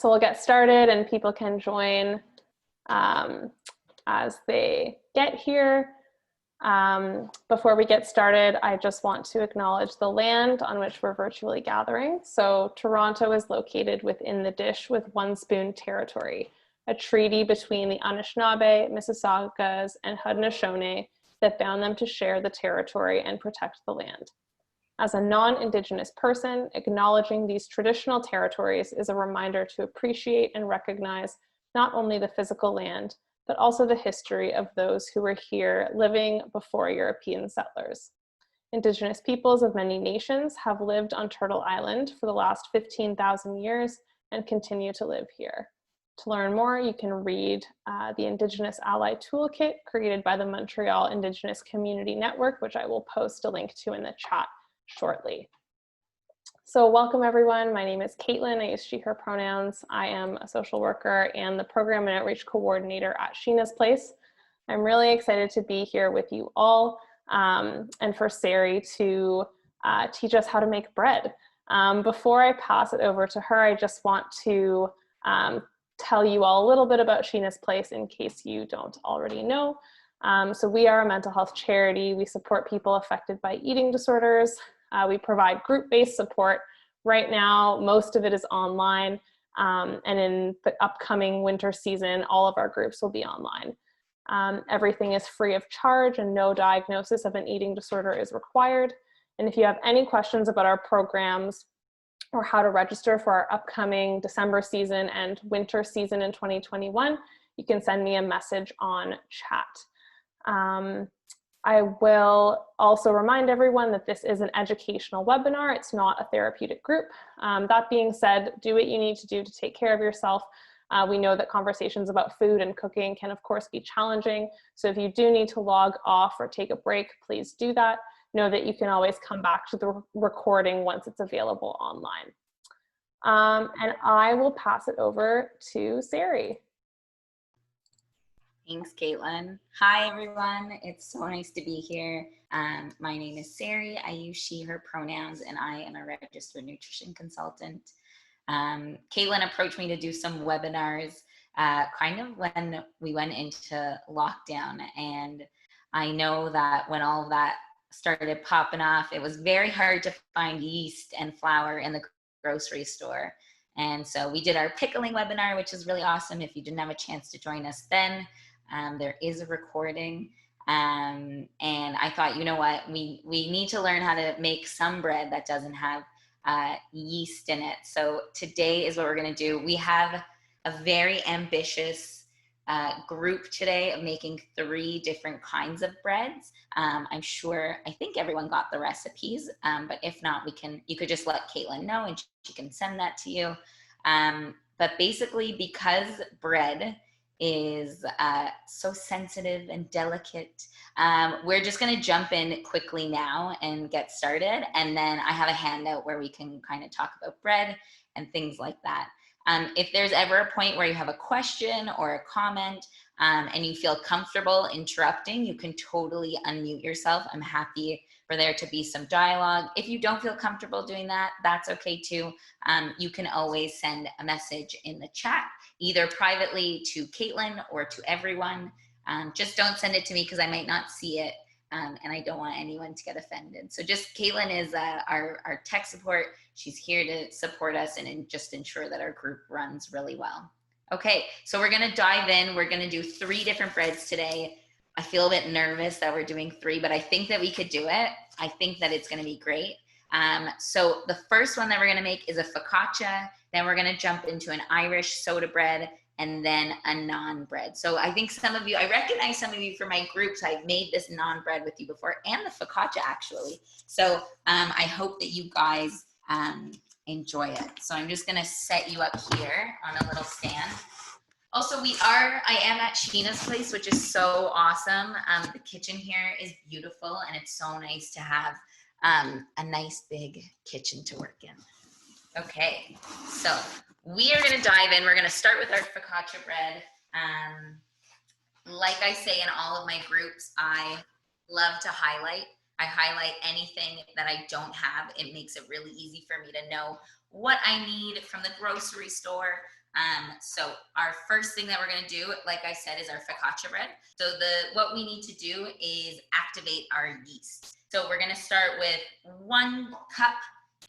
So we'll get started and people can join as they get here. Before we get started, I just want to acknowledge the land on which we're virtually gathering. So Toronto is located within the Dish with One Spoon territory, a treaty between the Anishinaabe, Mississaugas, and Haudenosaunee that bound them to share the territory and protect the land. As a non-Indigenous person, acknowledging these traditional territories is a reminder to appreciate and recognize not only the physical land, but also the history of those who were here living before European settlers. Indigenous peoples of many nations have lived on Turtle Island for the last 15,000 years and continue to live here. To learn more, you can read the Indigenous Ally Toolkit created by the Montreal Indigenous Community Network, which I will post a link to in the chat shortly. So welcome everyone. My name is Caitlin. I use she, her pronouns. I am a social worker and the program and outreach coordinator at Sheena's Place. I'm really excited to be here with you all and for Sari to teach us how to make bread. Before I pass it over to her, I just want to tell you all a little bit about Sheena's Place in case you don't already know. So we are a mental health charity. We support people affected by eating disorders. We provide group-based support. Right now, most of it is online, and in the upcoming winter season, all of our groups will be online. Everything is free of charge and no diagnosis of an eating disorder is required. And if you have any questions about our programs or how to register for our upcoming December season and winter season in 2021, you can send me a message on chat. I will also remind everyone that this is an educational webinar. It's not a therapeutic group. That being said, do what you need to do to take care of yourself. We know that conversations about food and cooking can of course be challenging. So if you do need to log off or take a break, please do that. Know that you can always come back to the recording once it's available online. And I will pass it over to Sari. Thanks, Caitlin. Hi, everyone. It's so nice to be here. My name is Sari. I use she, her pronouns, and I am a registered nutrition consultant. Caitlin approached me to do some webinars kind of when we went into lockdown. And I know that when all of that started popping off, it was very hard to find yeast and flour in the grocery store. And so we did our pickling webinar, which is really awesome. If you didn't have a chance to join us then, there is a recording, and I thought, you know what, we need to learn how to make some bread that doesn't have yeast in it. So today is what we're going to do. We have a very ambitious group today of making 3 different kinds of breads. I think everyone got the recipes, but if not, you could just let Caitlin know and she can send that to you. But basically, because bread is so sensitive and delicate, we're just going to jump in quickly now and get started. And then I have a handout where we can kind of talk about bread and things like that. If there's ever a point where you have a question or a comment and you feel comfortable interrupting, you can totally unmute yourself. I'm happy for there to be some dialogue. If you don't feel comfortable doing that, that's okay too. You can always send a message in the chat, either privately to Caitlin or to everyone. Just don't send it to me because I might not see it, and I don't want anyone to get offended. So just Caitlin is our tech support. She's here to support us and just ensure that our group runs really well. Okay, so we're gonna dive in. We're gonna do 3 different breads today. I feel a bit nervous that we're doing 3, but I think that we could do it. I think that it's gonna be great. So the first one that we're gonna make is a focaccia. Then we're gonna jump into an Irish soda bread and then a naan bread. So I think I recognize some of you from my groups. I've made this naan bread with you before and the focaccia actually. So I hope that you guys enjoy it. So I'm just gonna set you up here on a little stand. Also, I am at Sheena's Place, which is so awesome. The kitchen here is beautiful and it's so nice to have a nice big kitchen to work in. Okay, so we are gonna dive in. We're gonna start with our focaccia bread. Like I say in all of my groups, I love to highlight. I highlight anything that I don't have. It makes it really easy for me to know what I need from the grocery store. So our first thing that we're gonna do, like I said, is our focaccia bread. So what we need to do is activate our yeast. So we're gonna start with 1 cup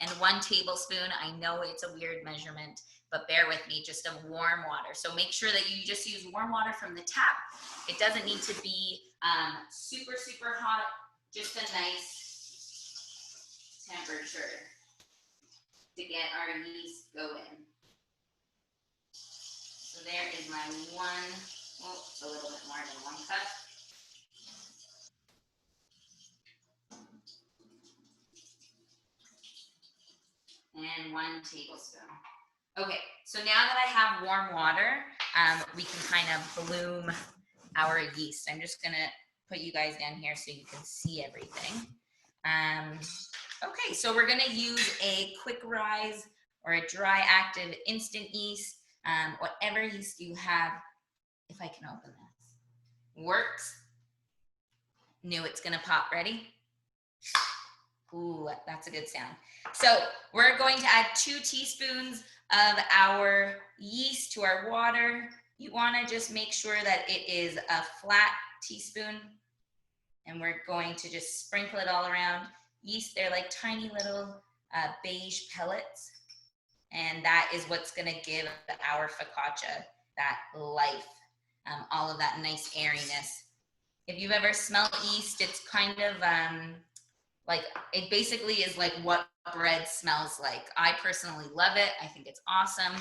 and 1 tablespoon. I know it's a weird measurement, but bear with me, just of warm water. So make sure that you just use warm water from the tap. It doesn't need to be super, super hot, just a nice temperature to get our yeast going. So there is my it's a little bit more than 1 cup. And 1 tablespoon. Okay, so now that I have warm water, we can kind of bloom our yeast. I'm just gonna put you guys down here so you can see everything. Okay, so we're gonna use a quick rise or a dry active instant yeast. Whatever yeast you have, if I can open this, works. Knew it's gonna pop. Ready? Ooh, that's a good sound. So we're going to add 2 teaspoons of our yeast to our water. You wanna just make sure that it is a flat teaspoon, and we're going to just sprinkle it all around. Yeast, they're like tiny little beige pellets, and that is what's gonna give our focaccia that life, all of that nice airiness. If you've ever smelled yeast, it's kind of like, it basically is like what bread smells like. I personally love it. I think it's awesome.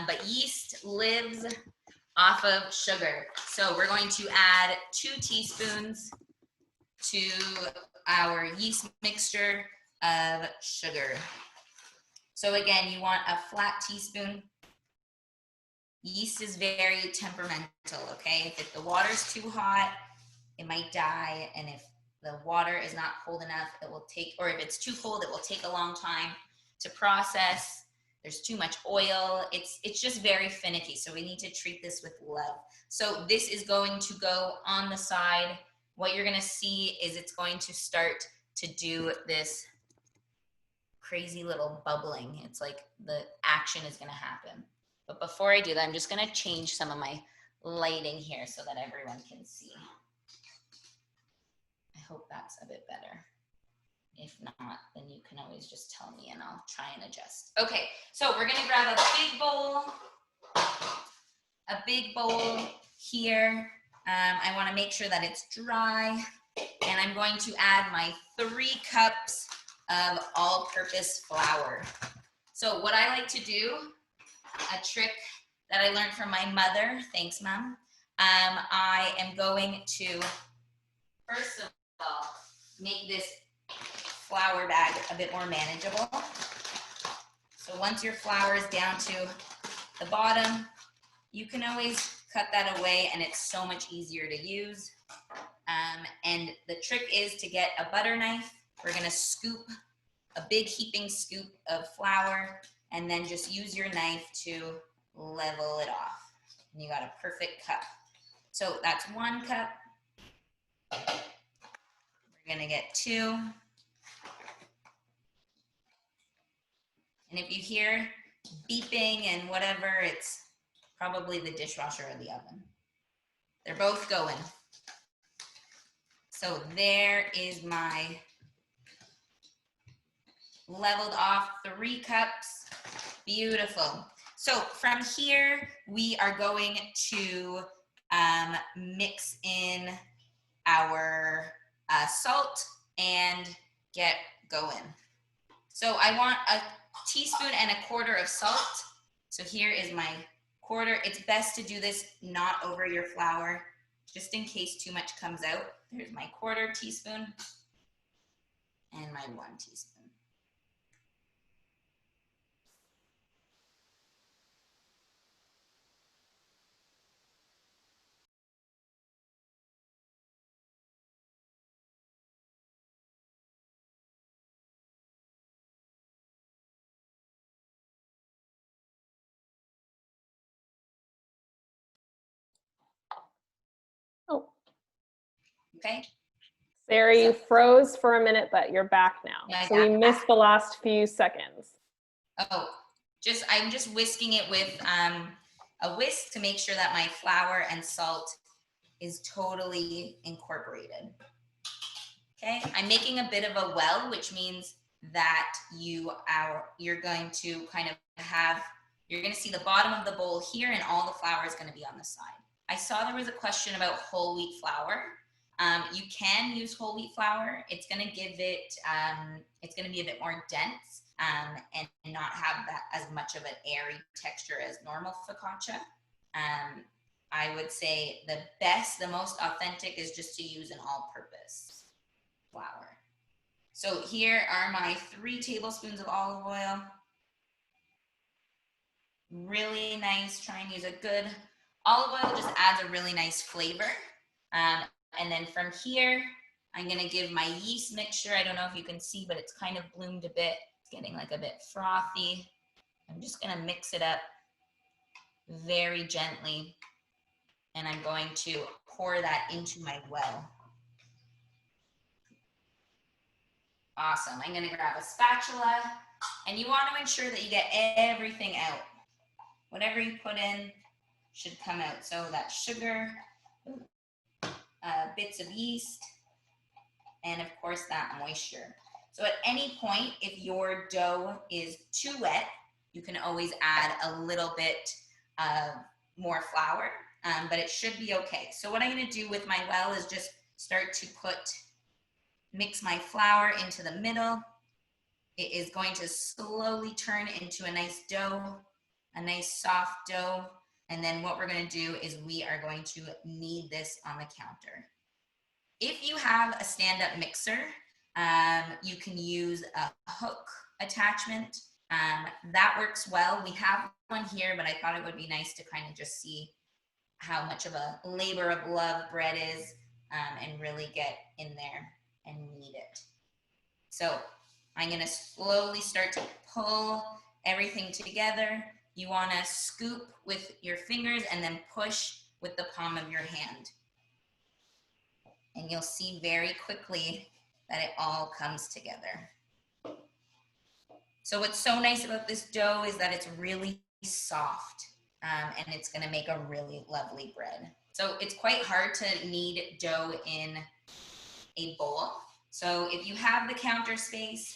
But yeast lives off of sugar. So we're going to add 2 teaspoons to our yeast mixture of sugar. So again, you want a flat teaspoon. Yeast is very temperamental, okay? If the water's too hot, it might die, and if the water is not cold enough, it will take, or if it's too cold, it will take a long time to process. There's too much oil. It's just very finicky, so we need to treat this with love. So this is going to go on the side. What you're gonna see is it's going to start to do this crazy little bubbling. It's like the action is gonna happen. But before I do that, I'm just gonna change some of my lighting here so that everyone can see. I hope that's a bit better. If not, then you can always just tell me and I'll try and adjust. Okay, so we're gonna grab a big bowl here. I wanna make sure that it's dry, and I'm going to add my 3 cups of all-purpose flour. So what I like to do, a trick that I learned from my mother, thanks Mom, I am going to, first of all, make this flour bag a bit more manageable. So once your flour is down to the bottom, you can always cut that away, and it's so much easier to use. And the trick is to get a butter knife. We're gonna scoop a big heaping scoop of flour, and then just use your knife to level it off. And you got a perfect cup. So that's 1 cup. We're gonna get 2. And if you hear beeping and whatever, it's probably the dishwasher or the oven. They're both going. So there is my leveled off 3 cups. Beautiful. So from here, we are going to mix in our salt and get going. So I want a teaspoon and 1/4 of salt. So here is my 1/4. It's best to do this not over your flour, just in case too much comes out. There's my 1/4 teaspoon and my 1 teaspoon. Oh. Okay. Sari, you froze for a minute, but you're back now. Yeah, so we missed the last few seconds. Oh, I'm just whisking it with a whisk to make sure that my flour and salt is totally incorporated. Okay, I'm making a bit of a well, which means that you're going to kind of you're going to see the bottom of the bowl here, and all the flour is going to be on the side. I saw there was a question about whole wheat flour. You can use whole wheat flour. It's going to give it, it's going to be a bit more dense and not have that as much of an airy texture as normal focaccia. I would say the most authentic is just to use an all-purpose flour. So here are my 3 tablespoons of olive oil. Really nice. Try and use a good olive oil. Just adds a really nice flavor. And then from here, I'm gonna give my yeast mixture. I don't know if you can see, but it's kind of bloomed a bit. It's getting like a bit frothy. I'm just gonna mix it up very gently. And I'm going to pour that into my well. Awesome. I'm gonna grab a spatula, and you wanna ensure that you get everything out. Whatever you put in should come out. So that sugar, bits of yeast, and of course that moisture. So at any point, if your dough is too wet, you can always add a little bit more flour, but it should be okay. So what I'm gonna do with my well is just start to mix my flour into the middle. It is going to slowly turn into a nice dough, a nice soft dough. And then what we're going to do is we are going to knead this on the counter. If you have a stand-up mixer, you can use a hook attachment. That works well. We have one here, but I thought it would be nice to kind of just see how much of a labor of love bread is, and really get in there and knead it. So I'm going to slowly start to pull everything together. You want to scoop with your fingers and then push with the palm of your hand. And you'll see very quickly that it all comes together. So what's so nice about this dough is that it's really soft, and it's going to make a really lovely bread. So it's quite hard to knead dough in a bowl. So if you have the counter space,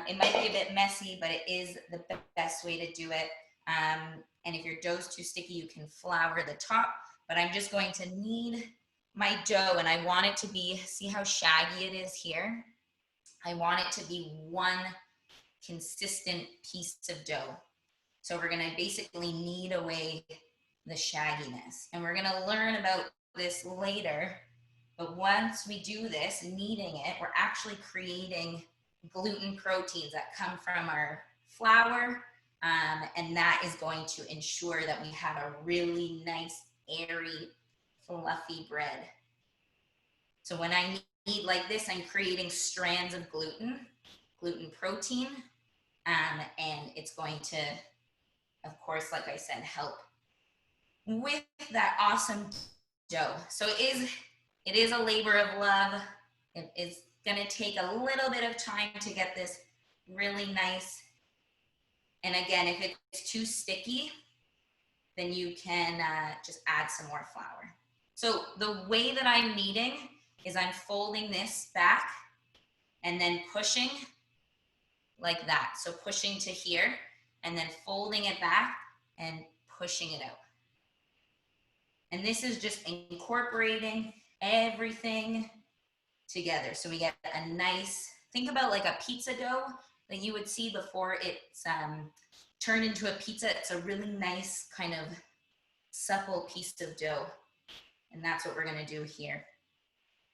it might be a bit messy, but it is the best way to do it. And if your dough's too sticky, you can flour the top, but I'm just going to knead my dough, and I want it to be, see how shaggy it is here? I want it to be one consistent piece of dough. So we're gonna basically knead away the shagginess. And we're gonna learn about this later, but once we do this, kneading it, we're actually creating gluten proteins that come from our flour, and that is going to ensure that we have a really nice, airy, fluffy bread. So when I knead like this, I'm creating strands of gluten protein, and it's going to, of course, like I said, help with that awesome dough. So it is a labor of love. It is gonna take a little bit of time to get this really nice. And again, if it's too sticky, then you can just add some more flour. So the way that I'm kneading is I'm folding this back and then pushing like that. So pushing to here and then folding it back and pushing it out. And this is just incorporating everything together. So we get a nice, think about like a pizza dough that you would see before it's turned into a pizza. It's a really nice kind of supple piece of dough. And that's what we're gonna do here.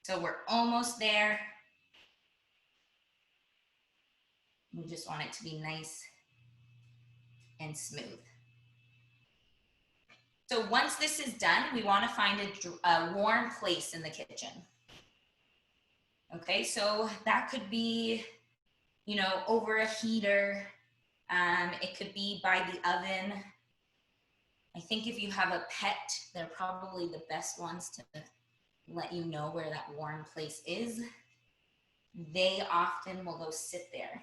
So we're almost there. We just want it to be nice and smooth. So once this is done, we want to find a warm place in the kitchen. Okay, so that could be, you know, over a heater. It could be by the oven. I think if you have a pet, they're probably the best ones to let you know where that warm place is. They often will go sit there.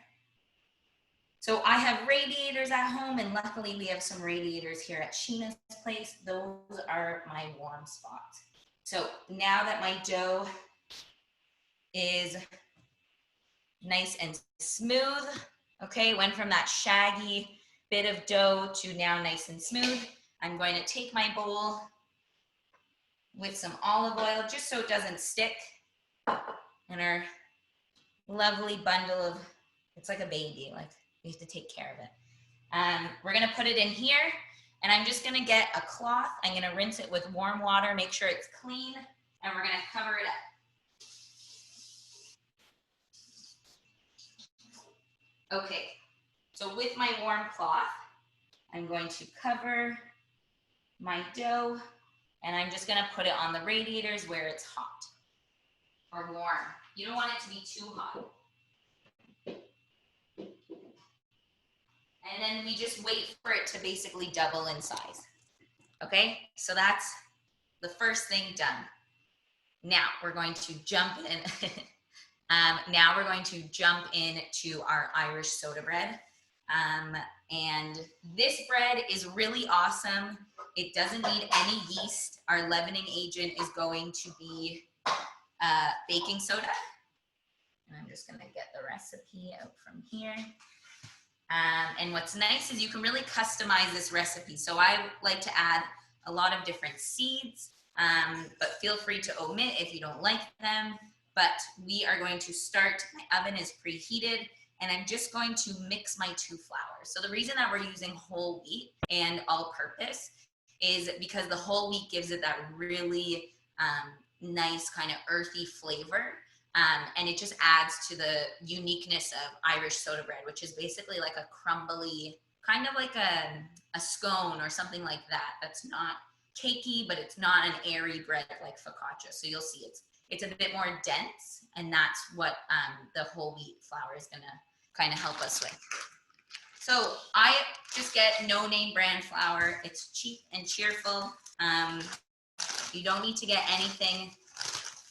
So I have radiators at home, and luckily we have some radiators here at Sheena's place. Those are my warm spots. So now that my dough is nice and smooth, okay, went from that shaggy bit of dough to now nice and smooth, I'm going to take my bowl with some olive oil just so it doesn't stick, and our lovely bundle of, it's like a baby, like we have to take care of it. We're gonna put it in here, and I'm just gonna get a cloth. I'm gonna rinse it with warm water, make sure it's clean, and we're gonna cover it up. Okay, so with my warm cloth, I'm going to cover my dough, and I'm just gonna put it on the radiators where it's hot or warm. You don't want it to be too hot. And then we just wait for it to basically double in size. Okay, so that's the first thing done. Now we're going to jump in. Now we're going to jump into our Irish soda bread. And this bread is really awesome. It doesn't need any yeast. Our leavening agent is going to be baking soda. And I'm just gonna get the recipe out from here. And what's nice is you can really customize this recipe. So I like to add a lot of different seeds, but feel free to omit if you don't like them. But we are going to start, my oven is preheated, and I'm just going to mix my two flours. So the reason that we're using whole wheat and all-purpose is because the whole wheat gives it that really nice kind of earthy flavor. And it just adds to the uniqueness of Irish soda bread, which is basically like a crumbly, kind of like a scone or something like that. That's not cakey, but it's not an airy bread like focaccia. So you'll see it's a bit more dense, and that's what the whole wheat flour is gonna kind of help us with. So I just get no name brand flour. It's cheap and cheerful. You don't need to get anything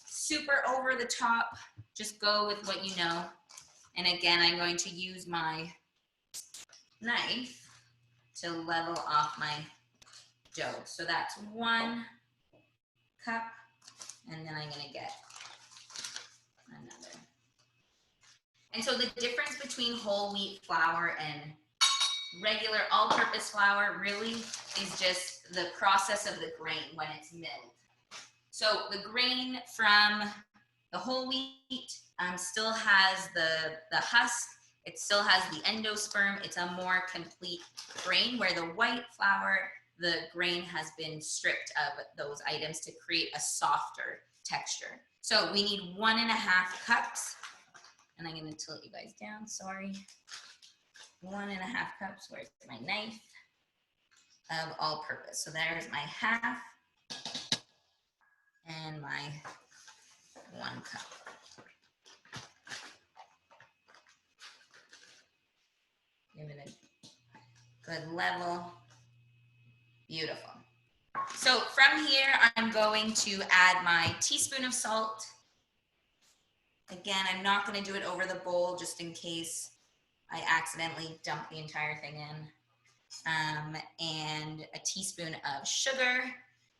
super over the top. Just go with what you know. And again, I'm going to use my knife to level off my dough. So that's 1 cup, and then I'm gonna get another. And so the difference between whole wheat flour and regular all-purpose flour really is just the process of the grain when it's milled. So the grain from the whole wheat still has the husk, it still has the endosperm, it's a more complete grain, where the white flour, the grain has been stripped of those items to create a softer texture. So we need 1.5 cups, and I'm gonna tilt you guys down, sorry. 1.5 cups, where's my knife, of all-purpose. So there's my half and my 1 cup. Give it a good level. Beautiful. So from here, I'm going to add my teaspoon of salt. Again, I'm not going to do it over the bowl just in case I accidentally dump the entire thing in. And a teaspoon of sugar,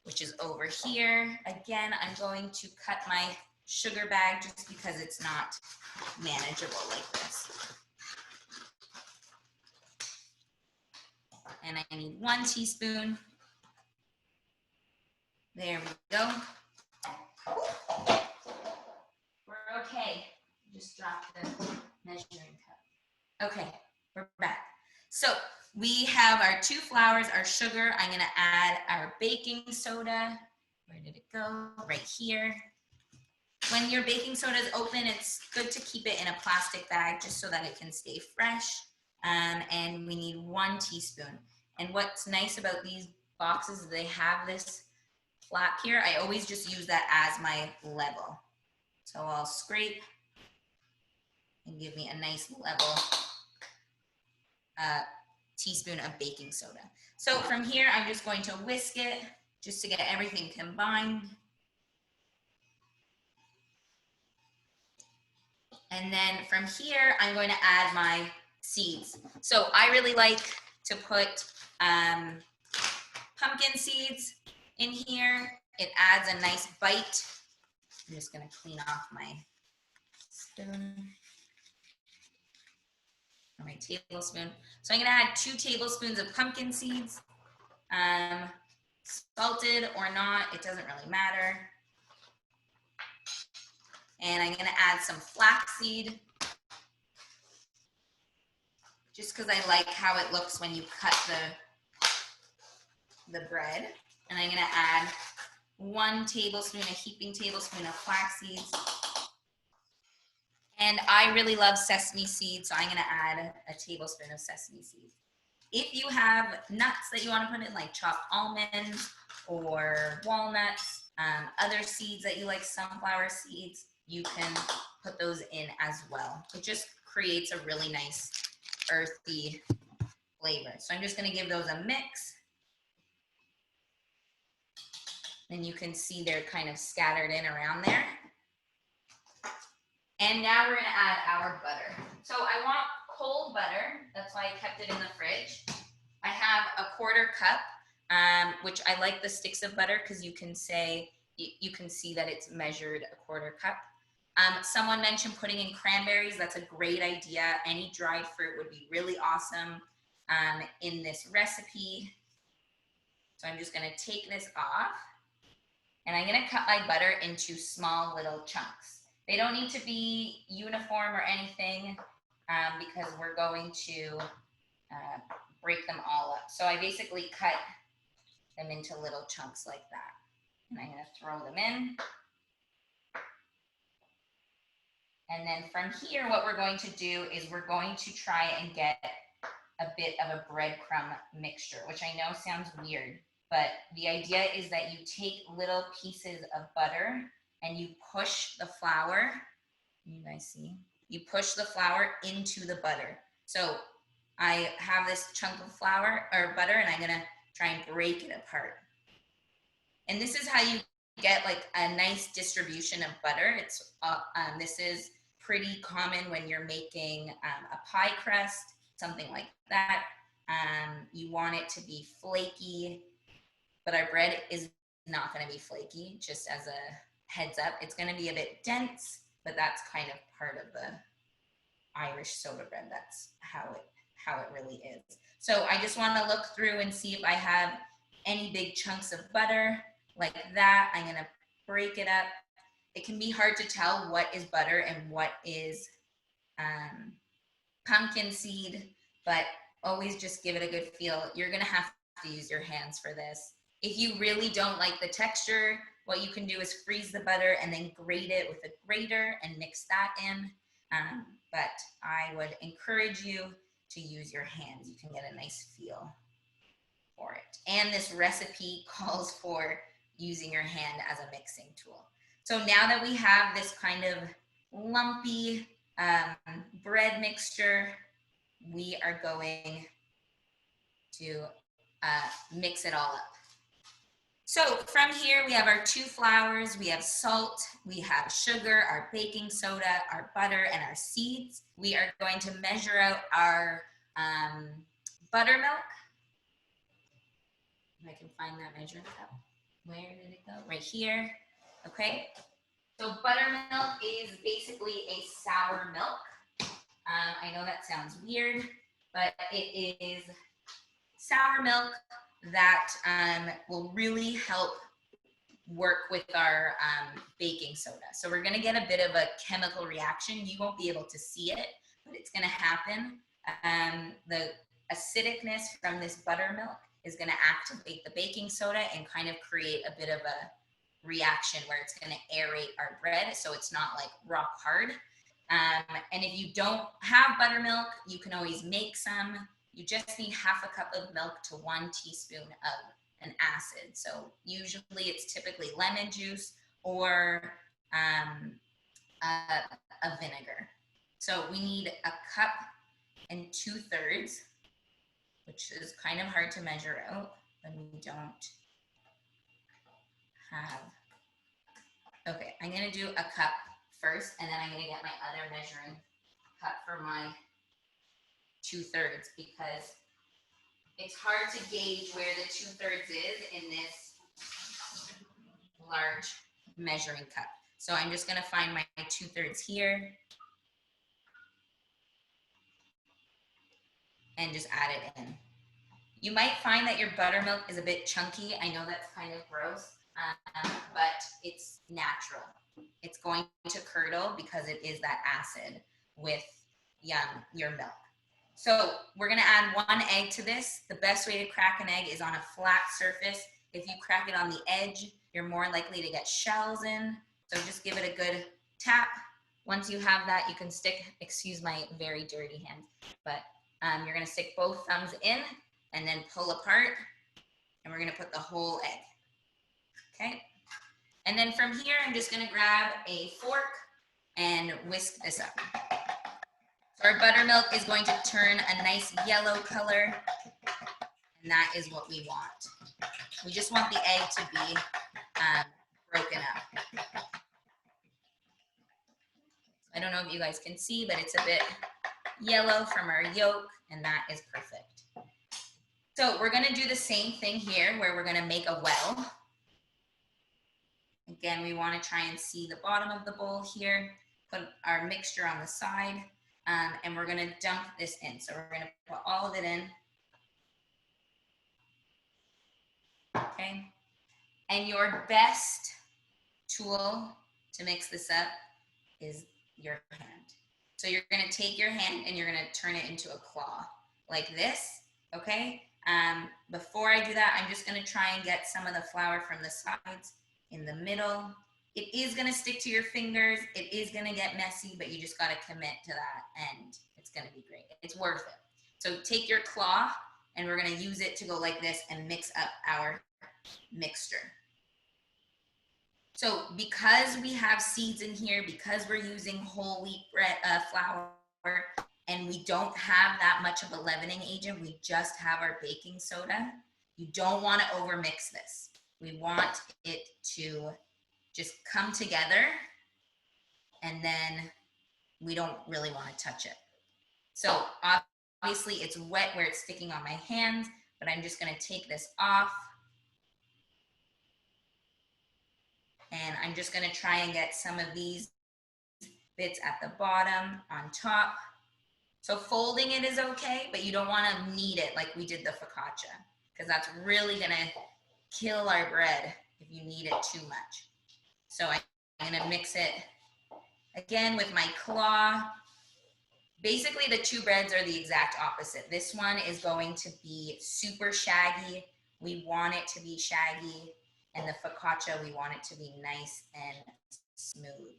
which is over here. Again, I'm going to cut my sugar bag just because it's not manageable like this. And I need 1 teaspoon. There we go. We're okay. Just dropped the measuring cup. Okay, we're back. So we have our 2 flours, our sugar. I'm gonna add our baking soda. Where did it go? Right here. When your baking soda is open, it's good to keep it in a plastic bag just so that it can stay fresh. And we need 1 teaspoon. And what's nice about these boxes is they have this flap here. I always just use that as my level. So I'll scrape and give me a nice level teaspoon of baking soda. So from here, I'm just going to whisk it just to get everything combined. And then from here, I'm going to add my seeds. So I really like to put pumpkin seeds in here. It adds a nice bite. I'm just gonna clean off my spoon, or my tablespoon. So I'm gonna add 2 tablespoons of pumpkin seeds. Salted or not, it doesn't really matter. And I'm gonna add some flaxseed, just because I like how it looks when you cut the bread. And I'm gonna add 1 tablespoon, a heaping tablespoon of flax seeds. And I really love sesame seeds, so I'm gonna add a tablespoon of sesame seeds. If you have nuts that you wanna put in, like chopped almonds or walnuts, other seeds that you like, sunflower seeds, you can put those in as well. It just creates a really nice earthy flavor. So I'm just gonna give those a mix. And you can see they're kind of scattered in around there. And now we're gonna add our butter. So I want cold butter, that's why I kept it in the fridge. I have a 1/4 cup, which I like the sticks of butter because you can see that it's measured a 1/4 cup. Someone mentioned putting in cranberries. That's a great idea. Any dried fruit would be really awesome in this recipe. So I'm just gonna take this off, and I'm gonna cut my butter into small little chunks. They don't need to be uniform or anything because we're going to break them all up. So I basically cut them into little chunks like that. And I'm gonna throw them in. And then from here, what we're going to do is we're going to try and get a bit of a breadcrumb mixture, which I know sounds weird, but the idea is that you take little pieces of butter and you push the flour, you guys see? You push the flour into the butter. So I have this chunk of flour or butter, and I'm gonna try and break it apart. And this is how you get like a nice distribution of butter. It's this is pretty common when you're making a pie crust, something like that. You want it to be flaky, but our bread is not gonna be flaky, just as a heads up. It's gonna be a bit dense, but that's kind of part of the Irish soda bread. That's how it really is. So I just wanna look through and see if I have any big chunks of butter like that. I'm gonna break it up. It can be hard to tell what is butter and what is pumpkin seed, but always just give it a good feel. You're gonna have to use your hands for this. If you really don't like the texture, what you can do is freeze the butter and then grate it with a grater and mix that in. But I would encourage you to use your hands. You can get a nice feel for it. And this recipe calls for using your hand as a mixing tool. So now that we have this kind of lumpy bread mixture, we are going to mix it all up. So from here, we have our 2 flours, we have salt, we have sugar, our baking soda, our butter, and our seeds. We are going to measure out our buttermilk. If I can find that measuring cup. Where did it go? Right here. Okay. So buttermilk is basically a sour milk. I know that sounds weird, but it is sour milk that will really help work with our baking soda. So we're gonna get a bit of a chemical reaction. You won't be able to see it, but it's gonna happen. The acidicness from this buttermilk is gonna activate the baking soda and kind of create a bit of a reaction where it's gonna aerate our bread so it's not like rock hard. And if you don't have buttermilk, you can always make some. You just need 1/2 cup of milk to 1 teaspoon of an acid. So usually it's typically lemon juice or a vinegar. So we need 1 cup and 2/3, which is kind of hard to measure out when we don't have. Okay, I'm gonna do 1 cup first, and then I'm gonna get my other measuring cup for my 2/3 because it's hard to gauge where the 2/3 is in this large measuring cup. So I'm just gonna find my 2/3 here and just add it in. You might find that your buttermilk is a bit chunky. I know that's kind of gross, but it's natural. It's going to curdle because it is that acid with your milk. So we're gonna add 1 egg to this. The best way to crack an egg is on a flat surface. If you crack it on the edge, you're more likely to get shells in. So just give it a good tap. Once you have that, you can stick, excuse my very dirty hands, but you're gonna stick both thumbs in and then pull apart, and we're gonna put the whole egg, okay? And then from here, I'm just gonna grab a fork and whisk this up. So our buttermilk is going to turn a nice yellow color, and that is what we want. We just want the egg to be broken up. I don't know if you guys can see, but it's a bit yellow from our yolk, and that is perfect. So we're gonna do the same thing here where we're gonna make a well. Again, we wanna try and see the bottom of the bowl here, put our mixture on the side, and we're gonna dump this in. So we're gonna put all of it in. Okay, and your best tool to mix this up is your hand. So you're gonna take your hand and you're gonna turn it into a claw, like this, okay? Before I do that, I'm just gonna try and get some of the flour from the sides in the middle. It is gonna stick to your fingers, it is gonna get messy, but you just gotta commit to that and it's gonna be great. It's worth it. So take your claw and we're gonna use it to go like this and mix up our mixture. So because we have seeds in here, because we're using whole wheat bread, flour, and we don't have that much of a leavening agent, we just have our baking soda, you don't want to overmix this. We want it to just come together, and then we don't really want to touch it. So obviously it's wet where it's sticking on my hands, but I'm just going to take this off. And I'm just going to try and get some of these bits at the bottom on top. So folding it is okay, but you don't want to knead it like we did the focaccia, because that's really going to kill our bread if you knead it too much. So I'm going to mix it again with my claw. Basically, the two breads are the exact opposite. This one is going to be super shaggy. We want it to be shaggy. And the focaccia, we want it to be nice and smooth.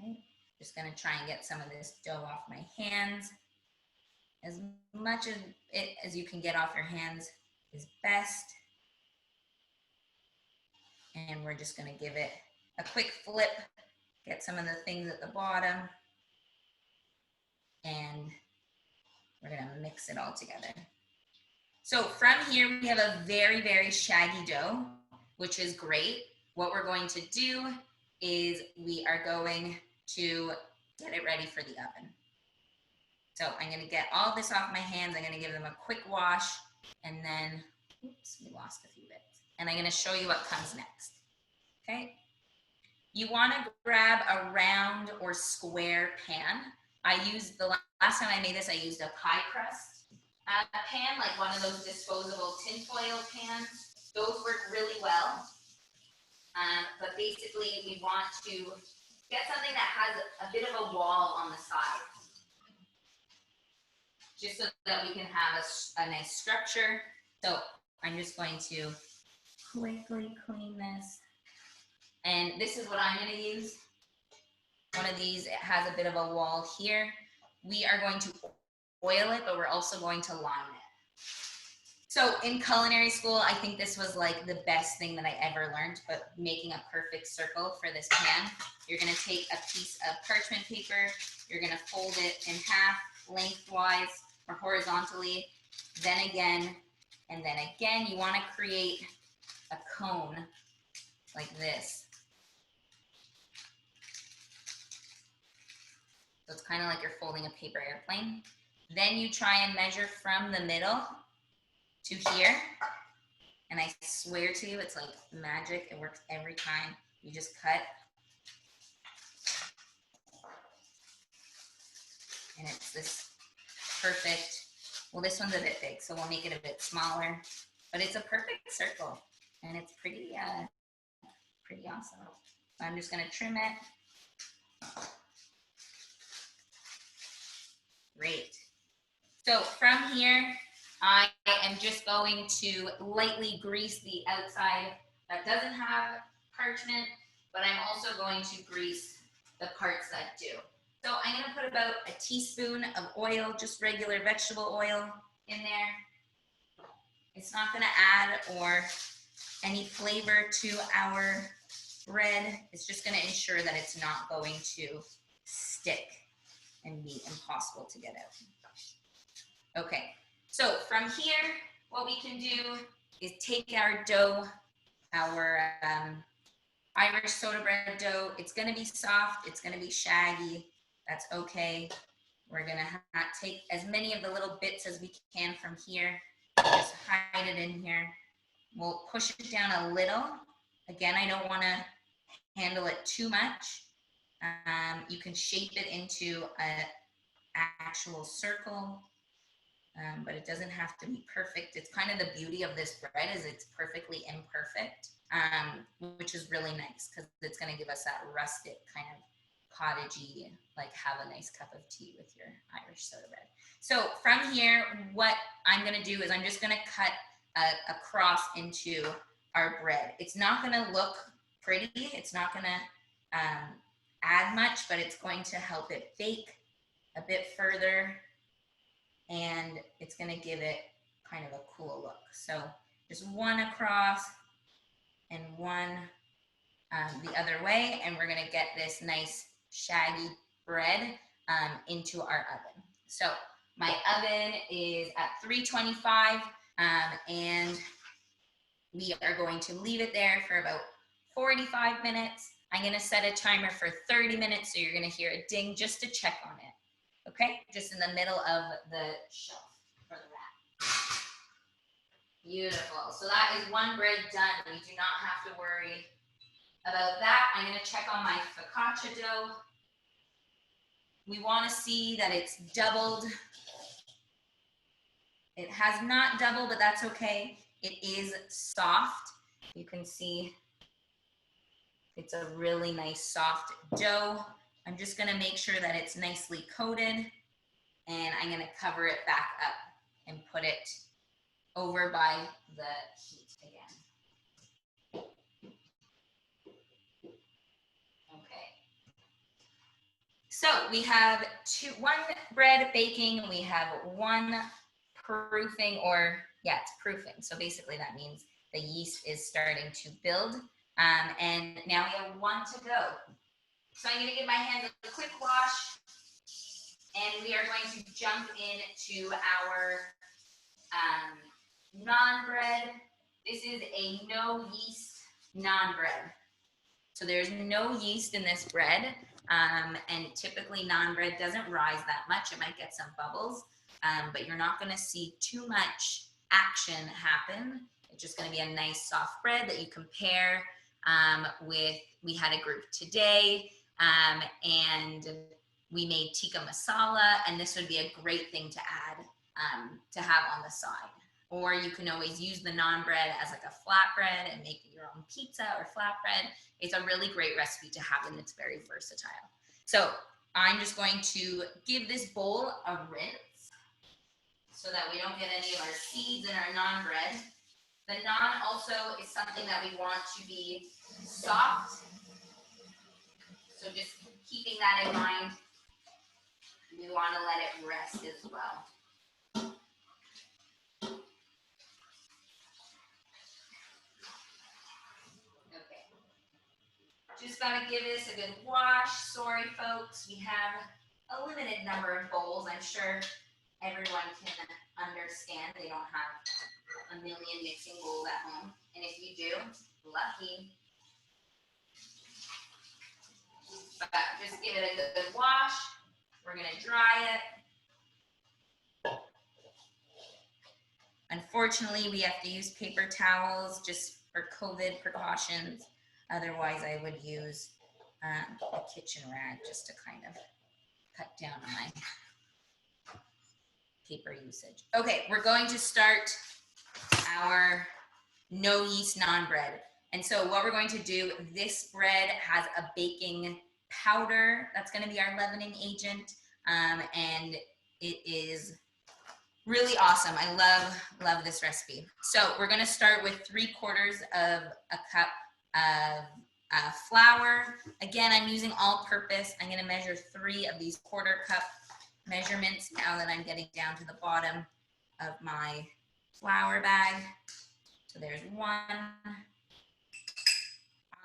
Okay. Just gonna try and get some of this dough off my hands. As much of it as you can get off your hands is best. And we're just gonna give it a quick flip, get some of the things at the bottom, and we're gonna mix it all together. So from here, we have a very, very shaggy dough, which is great. What we're going to do is we are going to get it ready for the oven. So I'm gonna get all this off my hands. I'm gonna give them a quick wash, and then, oops, we lost a few bits. And I'm gonna show you what comes next, okay? You wanna grab a round or square pan. I used, the last time I made this, I used a pie crust pan, like one of those disposable tinfoil pans. Those work really well. But basically, we want to get something that has a bit of a wall on the side, just so that we can have a nice structure. So I'm just going to quickly clean this. And this is what I'm going to use. One of these, it has a bit of a wall here. We are going to oil it, but we're also going to line it. So in culinary school, I think this was like the best thing that I ever learned, but making a perfect circle for this pan. You're gonna take a piece of parchment paper, you're gonna fold it in half, lengthwise or horizontally, then again, and then again. You wanna create a cone like this. So it's kind of like you're folding a paper airplane. Then you try and measure from the middle to here. And I swear to you, it's like magic. It works every time. You just cut. And it's this perfect, well, this one's a bit big, so we'll make it a bit smaller. But it's a perfect circle. And it's pretty awesome. So I'm just gonna trim it. Great. So from here, I am just going to lightly grease the outside that doesn't have parchment, but I'm also going to grease the parts that do. So I'm gonna put about a teaspoon of oil, just regular vegetable oil in there. It's not gonna add or any flavor to our bread. It's just gonna ensure that it's not going to stick and be impossible to get out. Okay, so from here, what we can do is take our dough, our Irish soda bread dough. It's gonna be soft, it's gonna be shaggy, that's okay. We're gonna take as many of the little bits as we can from here, just hide it in here. We'll push it down a little. Again, I don't wanna handle it too much. You can shape it into an actual circle, but it doesn't have to be perfect. It's kind of the beauty of this bread is it's perfectly imperfect, which is really nice because it's gonna give us that rustic kind of cottagey, like have a nice cup of tea with your Irish soda bread. So from here, what I'm gonna do is I'm just gonna cut a cross into our bread. It's not gonna look pretty. It's not gonna add much, but it's going to help it bake a bit further, and it's gonna give it kind of a cool look. So just one across and one the other way, and we're gonna get this nice shaggy bread into our oven. So my oven is at 325, and we are going to leave it there for about 45 minutes. I'm gonna set a timer for 30 minutes, so you're gonna hear a ding just to check on it. Okay, just in the middle of the shelf for the wrap. Beautiful. So that is one bread done. We do not have to worry about that. I'm going to check on my focaccia dough. We want to see that it's doubled. It has not doubled, but that's okay. It is soft. You can see it's a really nice soft dough. I'm just going to make sure that it's nicely coated, and I'm going to cover it back up and put it over by the heat again. Okay. So we have one bread baking, we have one proofing, or yeah, it's proofing. So basically that means the yeast is starting to build. And now we have one to go. So I'm going to give my hands a quick wash, and we are going to jump into our naan bread. This is a no yeast naan bread. So there's no yeast in this bread, and typically naan bread doesn't rise that much. It might get some bubbles, but you're not going to see too much action happen. It's just going to be a nice soft bread that you compare with. We had a group today, and we made tikka masala, and this would be a great thing to add to have on the side. Or you can always use the naan bread as like a flatbread and make your own pizza or flatbread. It's a really great recipe to have, and it's very versatile. So I'm just going to give this bowl a rinse so that we don't get any of our seeds in our naan bread. The naan also is something that we want to be soft. So just keeping that in mind, we want to let it rest as well. Just got to give this a good wash. Sorry, folks, we have a limited number of bowls. I'm sure everyone can understand they don't have a million mixing bowls at home. And if you do, lucky. But just give it a good wash. We're gonna dry it. Unfortunately, we have to use paper towels just for COVID precautions. Otherwise, I would use a kitchen rag just to kind of cut down on my paper usage. Okay, we're going to start our no yeast naan bread. And so what we're going to do, this bread has a baking powder that's going to be our leavening agent, and it is really awesome. I love this recipe. So we're going to start with 3/4 of a cup of flour. Again, I'm using all-purpose. I'm going to measure 3 of these 1/4 cup measurements now that I'm getting down to the bottom of my flour bag. So there's 1.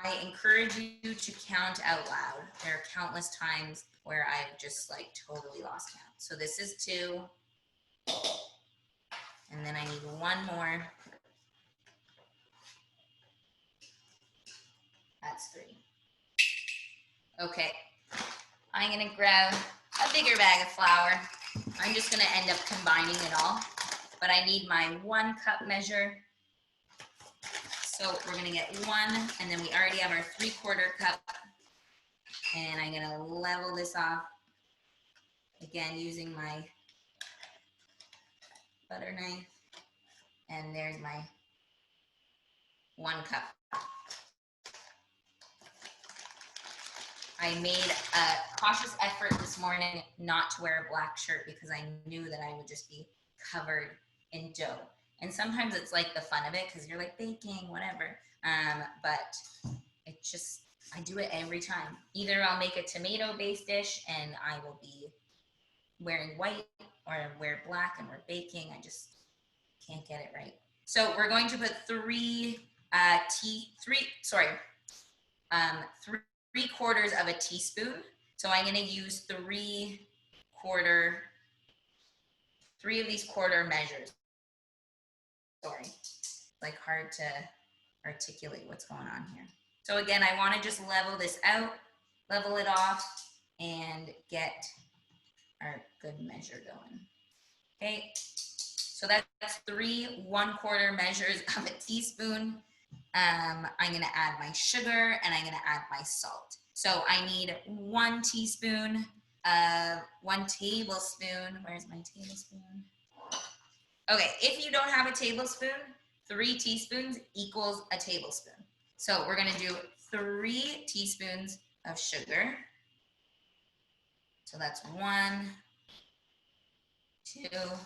I encourage you to count out loud. There are countless times where I've just like totally lost count. So this is 2. And then I need 1 more. That's 3. Okay, I'm gonna grab a bigger bag of flour. I'm just gonna end up combining it all, but I need my 1 cup measure. So we're gonna get 1, and then we already have our 3/4 cup. And I'm gonna level this off. Again, using my butter knife. And there's my 1 cup. I made a cautious effort this morning not to wear a black shirt because I knew that I would just be covered in dough. And sometimes it's like the fun of it because you're like baking, whatever. But it just, I do it every time. Either I'll make a tomato-based dish and I will be wearing white, or wear black and we're baking. I just can't get it right. So we're going to put 3/4 of a teaspoon. So I'm going to use 3 of these 1/4 measures. Sorry, it's like hard to articulate what's going on here. So again, I want to just level this out, level it off, and get our good measure going. Okay, so that's 3 1/4 measures of a teaspoon. I'm going to add my sugar and I'm going to add my salt. So I need 1 teaspoon, 1 tablespoon. Where's my tablespoon? Okay, if you don't have a tablespoon, 3 teaspoons equals a tablespoon. So we're going to do 3 teaspoons of sugar. So that's 1, 2,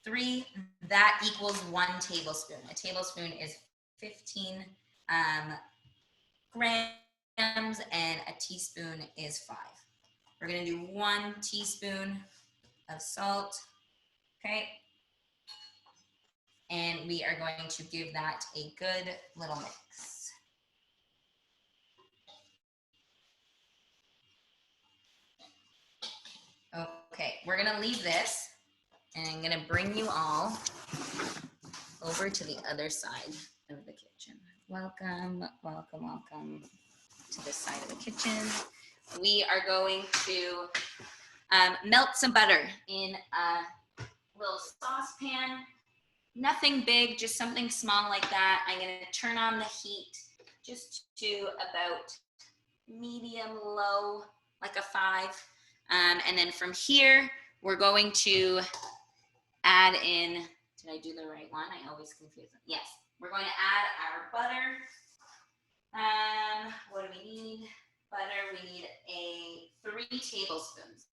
3. That equals 1 tablespoon. A tablespoon is 15 grams, and a teaspoon is 5. We're going to do 1 teaspoon of salt. Okay. And we are going to give that a good little mix. Okay, we're going to leave this, and I'm going to bring you all over to the other side of the kitchen. Welcome, welcome, welcome to this side of the kitchen. We are going to melt some butter in a little saucepan. Nothing big, just something small like that. I'm going to turn on the heat just to about medium low, like a 5. And then from here, we're going to add in, did I do the right one? I always confuse them. Yes, we're going to add our butter. What do we need? Butter, we need 3 tablespoons.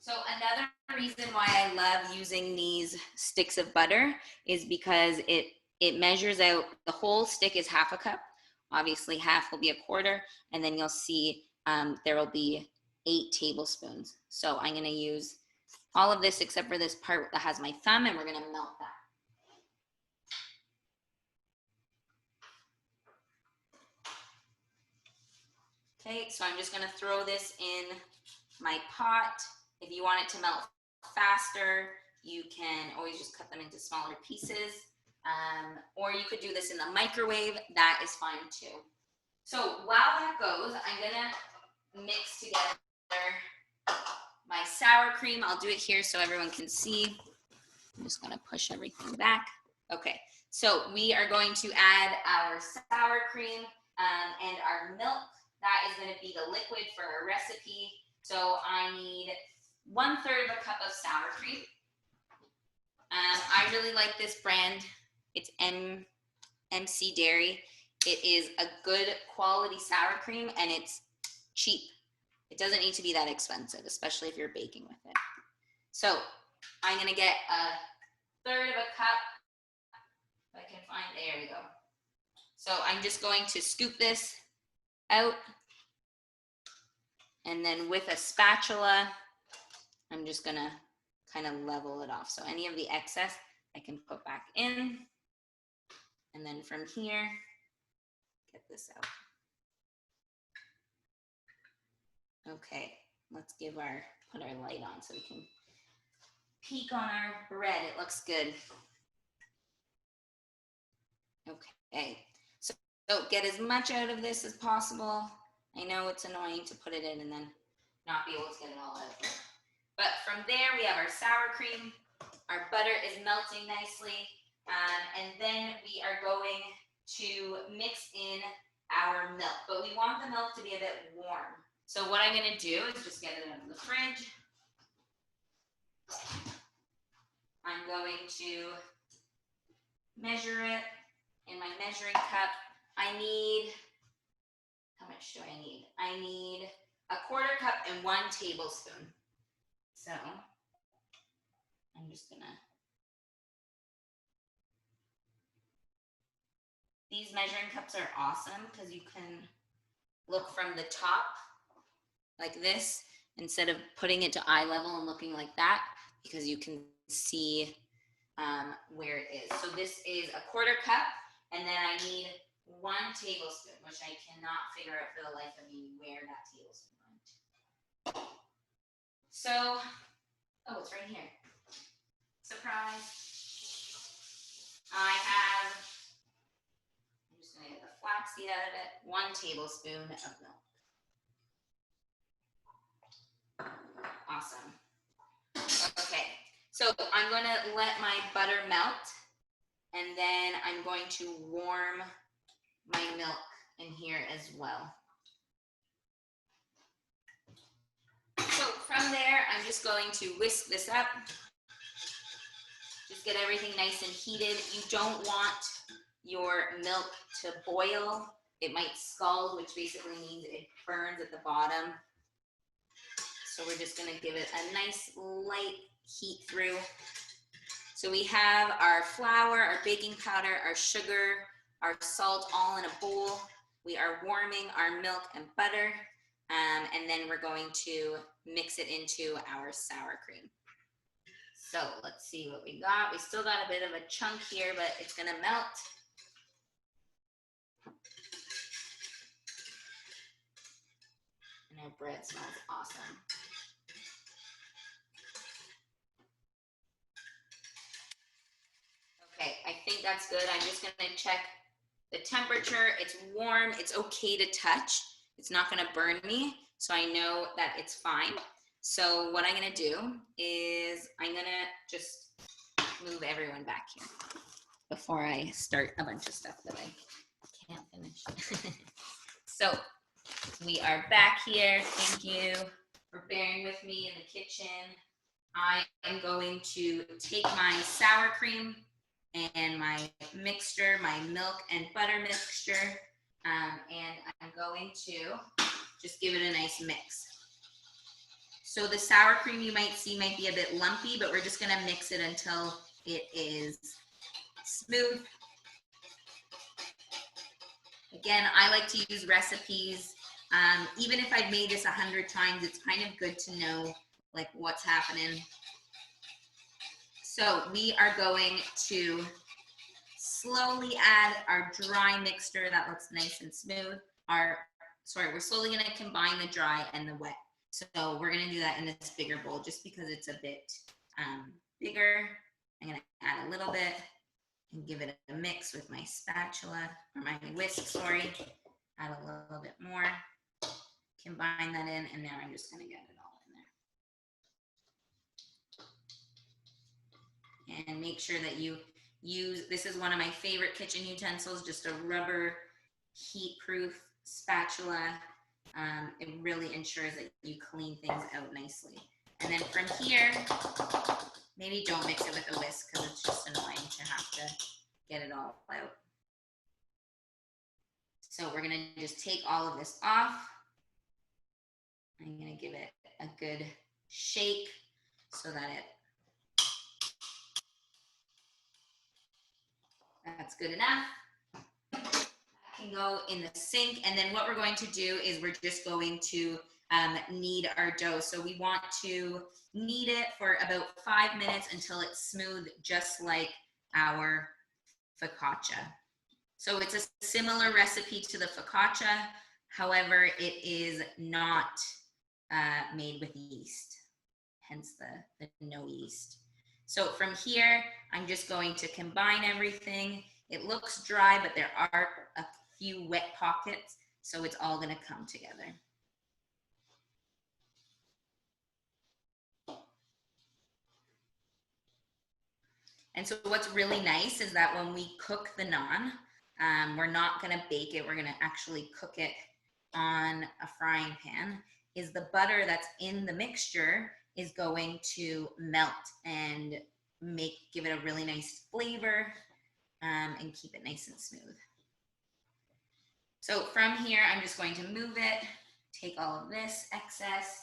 So another reason why I love using these sticks of butter is because it measures out, the whole stick is 1/2 cup. Obviously half will be 1/4, and then you'll see there will be 8 tablespoons. So I'm going to use all of this except for this part that has my thumb, and we're going to melt that. Okay, so I'm just going to throw this in my pot. If you want it to melt faster, you can always just cut them into smaller pieces, or you could do this in the microwave. That is fine too. So while that goes, I'm gonna mix together my sour cream. I'll do it here so everyone can see. I'm just gonna push everything back. Okay, so we are going to add our sour cream and our milk. That is gonna be the liquid for our recipe. So I need 1/3 of a cup of sour cream. I really like this brand. It's MC Dairy. It is a good quality sour cream and it's cheap. It doesn't need to be that expensive, especially if you're baking with it. So I'm gonna get 1/3 of a cup. If I can find, there we go. So I'm just going to scoop this out. And then with a spatula, I'm just gonna kind of level it off. So any of the excess I can put back in. And then from here, get this out. Okay, let's put our light on so we can peek on our bread. It looks good. Okay, so get as much out of this as possible. I know it's annoying to put it in and then not be able to get it all out. But from there, we have our sour cream. Our butter is melting nicely. And then we are going to mix in our milk. But we want the milk to be a bit warm. So what I'm gonna do is just get it out of the fridge. I'm going to measure it in my measuring cup. I need, how much do I need? I need 1/4 cup and 1 tablespoon. So I'm just gonna, these measuring cups are awesome because you can look from the top like this instead of putting it to eye level and looking like that, because you can see where it is. So this is 1/4 cup, and then I need 1 tablespoon, which I cannot figure out for the life of me where that tablespoon went. So, oh, it's right here. Surprise. I'm just gonna get the flaxseed out of it, 1 tablespoon of milk. Awesome. Okay, so I'm gonna let my butter melt, and then I'm going to warm my milk in here as well. So from there, I'm just going to whisk this up. Just get everything nice and heated. You don't want your milk to boil. It might scald, which basically means it burns at the bottom. So we're just gonna give it a nice light heat through. So we have our flour, our baking powder, our sugar, our salt all in a bowl. We are warming our milk and butter, and then we're going to mix it into our sour cream. So let's see what we got. We still got a bit of a chunk here, but it's gonna melt. And our bread smells awesome. Okay, I think that's good. I'm just gonna check the temperature. It's warm, it's okay to touch. It's not gonna burn me, so I know that it's fine. So what I'm gonna do is I'm gonna just move everyone back here before I start a bunch of stuff that I can't finish. So we are back here. Thank you for bearing with me in the kitchen. I am going to take my sour cream and my mixture, my milk and butter mixture, and I'm going to just give it a nice mix. So the sour cream you might see might be a bit lumpy, but we're just gonna mix it until it is smooth. Again, I like to use recipes. Even if I've made this 100 times, it's kind of good to know like what's happening. So we are going to slowly add our dry mixture that looks nice and smooth. We're slowly gonna combine the dry and the wet. So we're gonna do that in this bigger bowl just because it's a bit bigger. I'm gonna add a little bit and give it a mix with my spatula, or my whisk, sorry. add a little bit more, combine that in, and now I'm just gonna get it all in there. And make sure that you use, this is one of my favorite kitchen utensils, just a rubber heat-proof spatula. It really ensures that you clean things out nicely. And then from here, maybe don't mix it with a whisk because it's just annoying to have to get it all out. So we're gonna just take all of this off. I'm gonna give it a good shake so that that's good enough. That can go in the sink. And then what we're going to do is we're just going to knead our dough. So we want to knead it for about 5 minutes until it's smooth, just like our focaccia. So it's a similar recipe to the focaccia. However, it is not made with yeast, hence the no yeast. So from here, I'm just going to combine everything. It looks dry, but there are a few wet pockets, so it's all gonna come together. And so what's really nice is that when we cook the naan, we're not gonna bake it, we're gonna actually cook it on a frying pan, is the butter that's in the mixture is going to melt and give it a really nice flavor and keep it nice and smooth. So from here, I'm just going to move it, take all of this excess,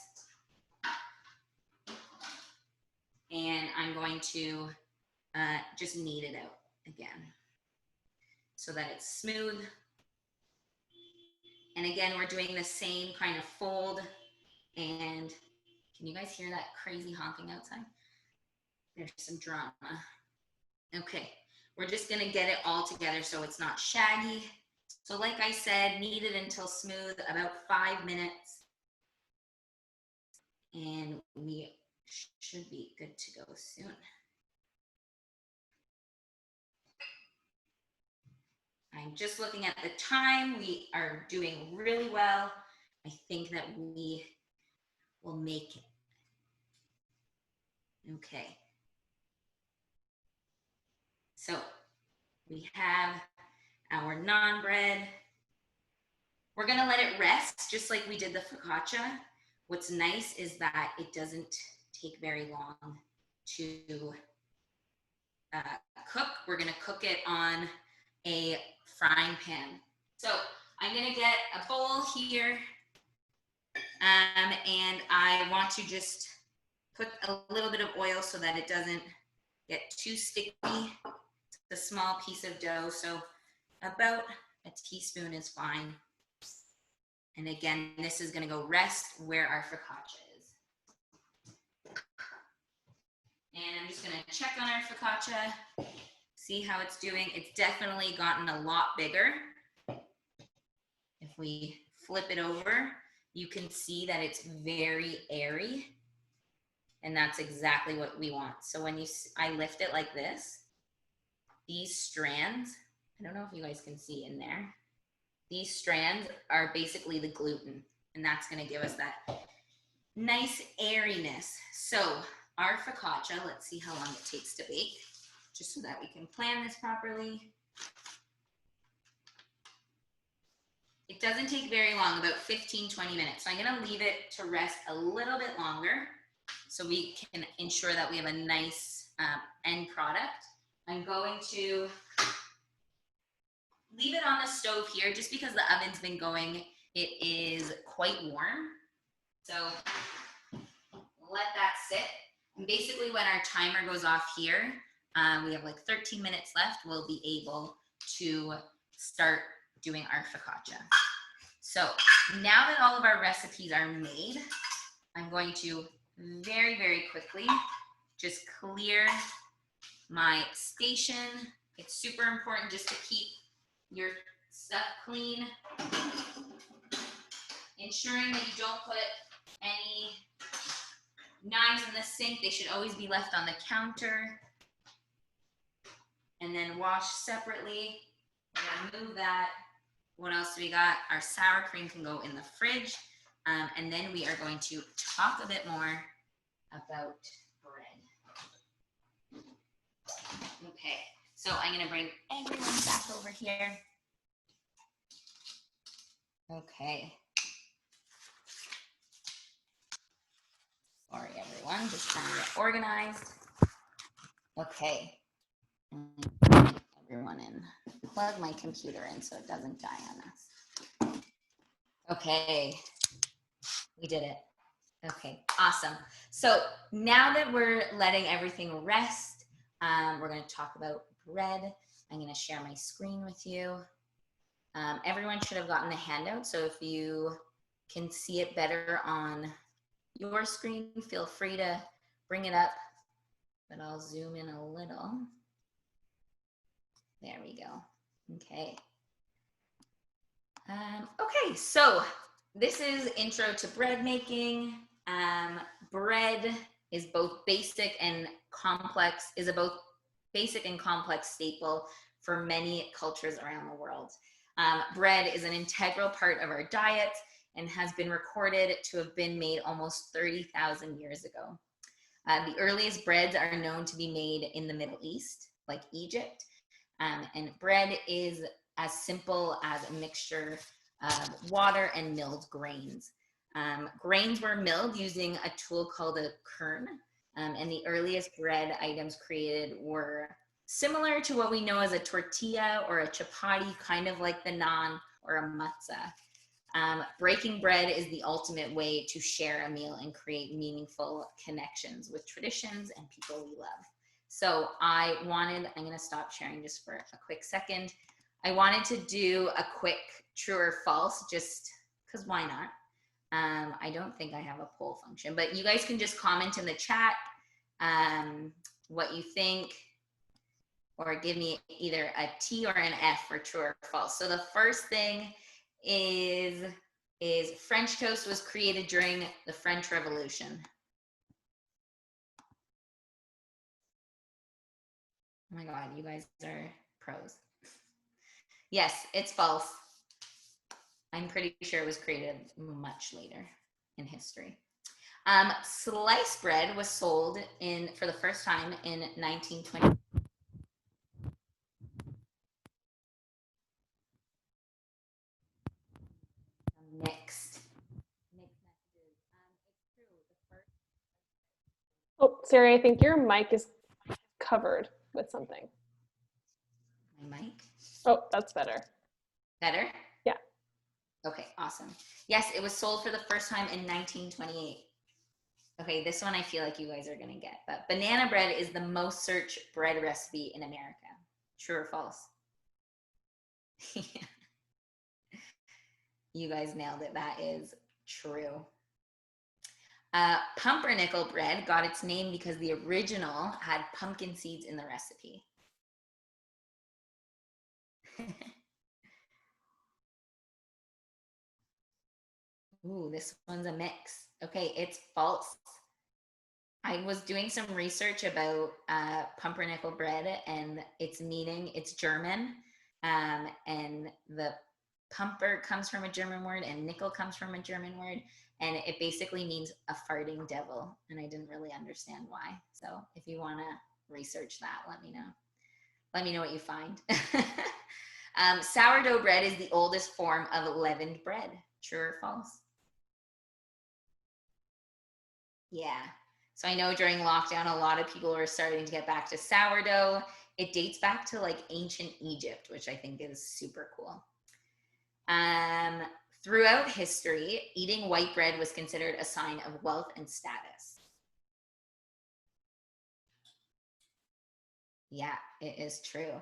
and I'm going to just knead it out again so that it's smooth. And again, we're doing the same kind of fold. And can you guys hear that crazy honking outside? There's some drama. Okay, we're just gonna get it all together so it's not shaggy. So like I said, knead it until smooth, about 5 minutes. And we should be good to go soon. I'm just looking at the time. We are doing really well. I think that we will make it. Okay. So we have our naan bread. We're gonna let it rest just like we did the focaccia. What's nice is that it doesn't take very long to cook. We're gonna cook it on a frying pan. So I'm gonna get a bowl here and I want to just put a little bit of oil so that it doesn't get too sticky. It's a small piece of dough, so about a teaspoon is fine. And again, this is gonna go rest where our focaccia is. And I'm just gonna check on our focaccia, see how it's doing. It's definitely gotten a lot bigger. If we flip it over, you can see that it's very airy. And that's exactly what we want. So when I lift it like this, these strands, I don't know if you guys can see in there, these strands are basically the gluten, and that's gonna give us that nice airiness. So our focaccia, let's see how long it takes to bake, just so that we can plan this properly. It doesn't take very long, about 15-20 minutes. So I'm gonna leave it to rest a little bit longer so we can ensure that we have a nice end product. I'm going to leave it on the stove here just because the oven's been going. It is quite warm. So let that sit. And basically when our timer goes off here, we have like 13 minutes left, we'll be able to start doing our focaccia. So now that all of our recipes are made, I'm going to very, very quickly just clear my station. It's super important just to keep your stuff clean, ensuring that you don't put any knives in the sink. They should always be left on the counter and then wash separately. We're gonna move that. What else do we got? Our sour cream can go in the fridge. And then we are going to talk a bit more about bread. Okay, so I'm gonna bring everyone back over here. Okay. Sorry, everyone, just trying to get organized. Okay. Everyone in. Plug my computer in so it doesn't die on us. Okay, we did it. Okay, awesome. So now that we're letting everything rest, we're going to talk about bread. I'm going to share my screen with you. Everyone should have gotten the handout, so if you can see it better on your screen, feel free to bring it up, but I'll zoom in a little. There we go. Okay. Okay, so this is intro to bread making. Bread is both basic and complex, is a both basic and complex staple for many cultures around the world. Bread is an integral part of our diet and has been recorded to have been made almost 30,000 years ago. The earliest breads are known to be made in the Middle East, like Egypt, and bread is as simple as a mixture of water and milled grains. Grains were milled using a tool called a quern, and the earliest bread items created were similar to what we know as a tortilla or a chapati, kind of like the naan or a matzah. Breaking bread is the ultimate way to share a meal and create meaningful connections with traditions and people we love. So I'm going to stop sharing just for a quick second. I wanted to do a quick true or false, just because why not? I don't think I have a poll function, but you guys can just comment in the chat what you think, or give me either a T or an F for true or false. So the first thing is French toast was created during the French Revolution. Oh my God, you guys are pros. Yes, it's false. I'm pretty sure it was created much later in history. Sliced bread was sold for the first time in 1920. Mixed messages. It's true. The first. Oh, Sari, I think your mic is covered with something. My mic? Oh, that's better. Better? Yeah. Okay, awesome. Yes, it was sold for the first time in 1928. Okay, this one I feel like you guys are going to get. But banana bread is the most searched bread recipe in America. True or false? You guys nailed it. That is true. Pumpernickel bread got its name because the original had pumpkin seeds in the recipe. Ooh, this one's a mix. Okay, it's false. I was doing some research about pumpernickel bread and its meaning. It's German, and the pumper comes from a German word and nickel comes from a German word, and it basically means a farting devil, and I didn't really understand why. So if you want to research that, let me know. Let me know what you find. Sourdough bread is the oldest form of leavened bread. True or false? Yeah. So I know during lockdown, a lot of people are starting to get back to sourdough. It dates back to like ancient Egypt, which I think is super cool. Throughout history, eating white bread was considered a sign of wealth and status. Yeah, it is true.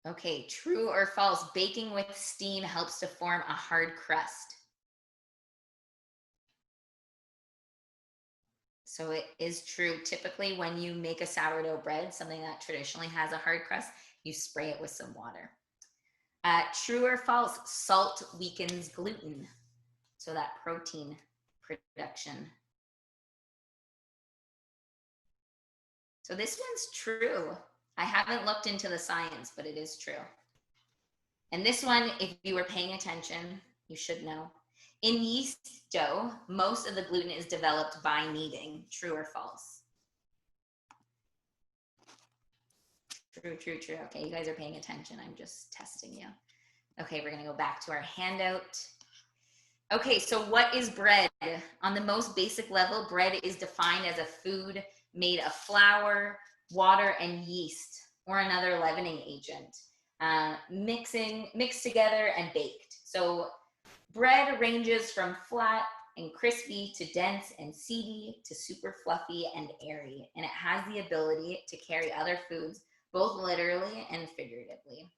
Okay, true or false? Baking with steam helps to form a hard crust. So it is true. Typically, when you make a sourdough bread, something that traditionally has a hard crust, you spray it with some water. True or false? Salt weakens gluten, so that protein production. So this one's true. I haven't looked into the science, but it is true. And this one, if you were paying attention, you should know. In yeast dough, most of the gluten is developed by kneading. True or false? True, true, true. Okay, you guys are paying attention. I'm just testing you. Okay, we're gonna go back to our handout. Okay, so what is bread? On the most basic level, bread is defined as a food made of flour, water, and yeast, or another leavening agent, mixed together and baked. So bread ranges from flat and crispy to dense and seedy to super fluffy and airy, and it has the ability to carry other foods, both literally and figuratively.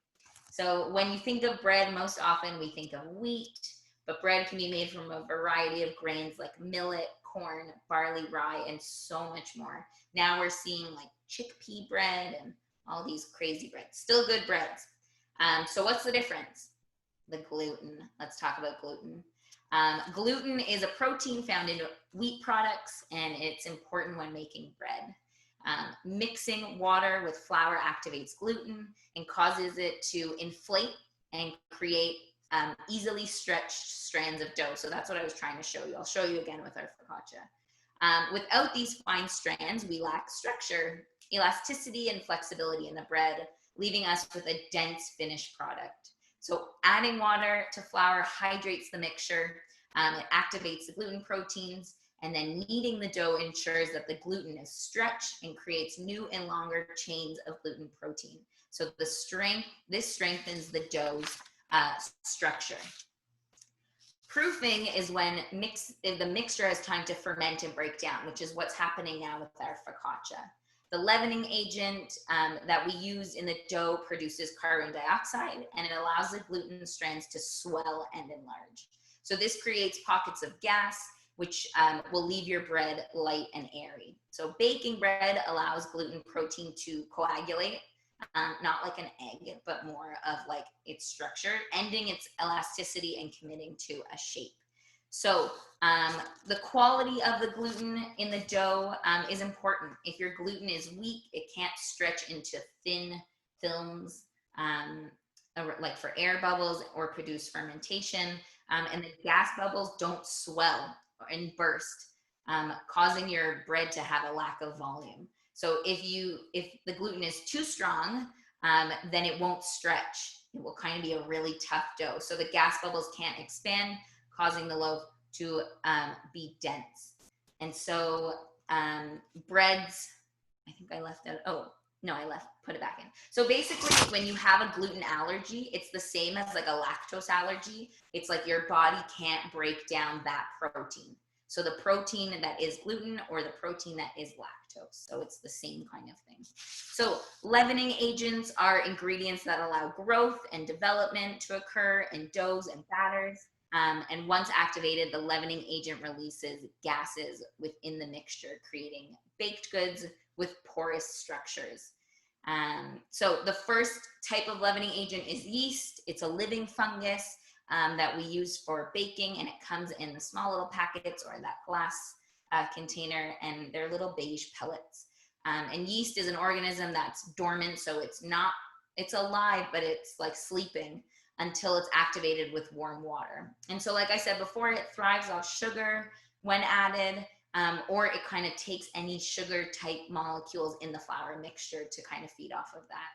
So when you think of bread, most often we think of wheat, but bread can be made from a variety of grains like millet, corn, barley, rye, and so much more. Now we're seeing like chickpea bread and all these crazy breads. Still good breads. So what's the difference? The gluten. Let's talk about gluten. Gluten is a protein found in wheat products, and it's important when making bread. Mixing water with flour activates gluten and causes it to inflate and create easily stretched strands of dough. So that's what I was trying to show you. I'll show you again with our focaccia. Without these fine strands, we lack structure, elasticity, and flexibility in the bread, leaving us with a dense finished product. So adding water to flour hydrates the mixture, it activates the gluten proteins, and then kneading the dough ensures that the gluten is stretched and creates new and longer chains of gluten protein. So this strengthens the dough's structure. Proofing is when the mixture has time to ferment and break down, which is what's happening now with our focaccia. The leavening agent that we use in the dough produces carbon dioxide, and it allows the gluten strands to swell and enlarge. So this creates pockets of gas, which will leave your bread light and airy. So baking bread allows gluten protein to coagulate, not like an egg, but more of like its structure, ending its elasticity and committing to a shape. So the quality of the gluten in the dough is important. If your gluten is weak, it can't stretch into thin films, like for air bubbles or produce fermentation. And the gas bubbles don't swell and burst, causing your bread to have a lack of volume. So if the gluten is too strong, then it won't stretch. It will kind of be a really tough dough. So the gas bubbles can't expand, causing the loaf to be dense. And so breads, I think I left out, oh, no, put it back in. So basically when you have a gluten allergy, it's the same as like a lactose allergy. It's like your body can't break down that protein. So the protein that is gluten or the protein that is lactose. So it's the same kind of thing. So leavening agents are ingredients that allow growth and development to occur in doughs and batters. And once activated, the leavening agent releases gases within the mixture, creating baked goods with porous structures. So the first type of leavening agent is yeast. It's a living fungus that we use for baking, and it comes in the small little packets or that glass container, and they're little beige pellets. And yeast is an organism that's dormant, so it's alive, but it's like sleeping until it's activated with warm water. And so like I said before, it thrives off sugar when added, or it kind of takes any sugar type molecules in the flour mixture to kind of feed off of that.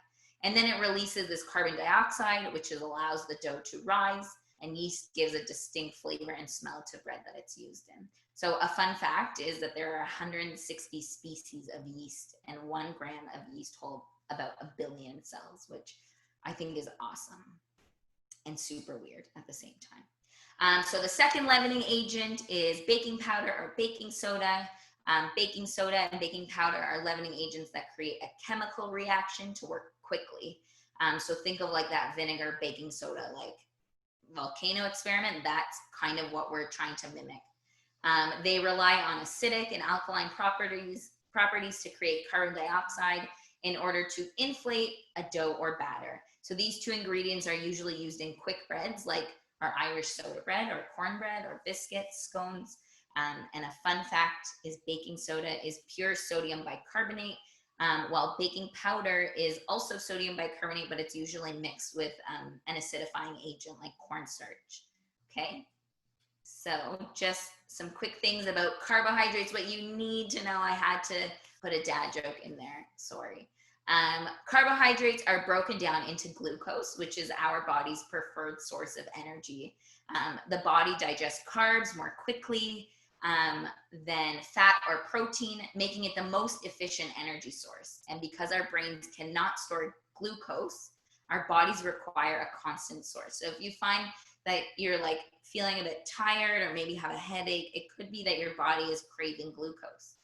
And then it releases this carbon dioxide, which allows the dough to rise, and yeast gives a distinct flavor and smell to bread that it's used in. So a fun fact is that there are 160 species of yeast, and 1 gram of yeast hold about 1 billion cells, which I think is awesome and super weird at the same time. So the second leavening agent is baking powder or baking soda. Baking soda and baking powder are leavening agents that create a chemical reaction to work quickly. So think of like that vinegar baking soda, like volcano experiment. That's kind of what we're trying to mimic. They rely on acidic and alkaline properties to create carbon dioxide in order to inflate a dough or batter. So these 2 ingredients are usually used in quick breads like our Irish soda bread or cornbread or biscuits, scones. And a fun fact is baking soda is pure sodium bicarbonate, while baking powder is also sodium bicarbonate, but it's usually mixed with an acidifying agent like cornstarch, okay? So just some quick things about carbohydrates, what you need to know. I had to put a dad joke in there, sorry. Carbohydrates are broken down into glucose, which is our body's preferred source of energy. The body digests carbs more quickly than fat or protein, making it the most efficient energy source. And because our brains cannot store glucose, our bodies require a constant source. So if you find that you're like feeling a bit tired or maybe have a headache, it could be that your body is craving glucose.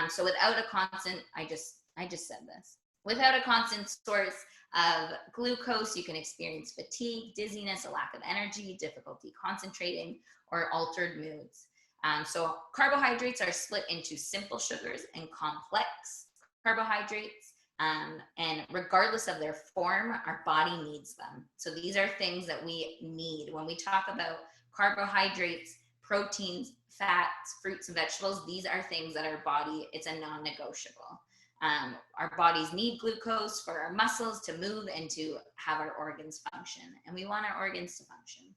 So without a constant, I just said this. Without a constant source of glucose, you can experience fatigue, dizziness, a lack of energy, difficulty concentrating, or altered moods. So carbohydrates are split into simple sugars and complex carbohydrates. And regardless of their form, our body needs them. So these are things that we need. When we talk about carbohydrates, proteins, fats, fruits, and vegetables, these are things that our body, it's a non-negotiable. Our bodies need glucose for our muscles to move and to have our organs function. And we want our organs to function.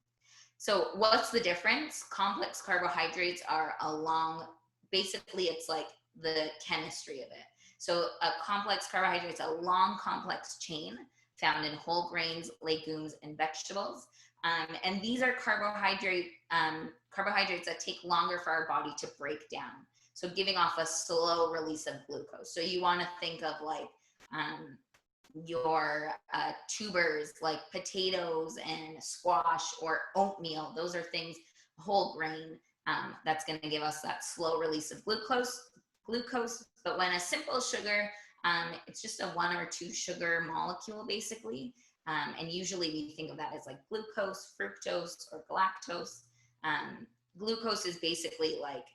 So what's the difference? Complex carbohydrates are basically it's like the chemistry of it. So a complex carbohydrate is a long, complex chain found in whole grains, legumes, and vegetables. And these are carbohydrates that take longer for our body to break down. So giving off a slow release of glucose. So you want to think of like your tubers like potatoes and squash or oatmeal. Those are things, whole grain, that's going to give us that slow release of glucose. But when a simple sugar, it's just a 1 or 2 sugar molecule basically. And usually we think of that as like glucose, fructose, or galactose. Glucose is basically like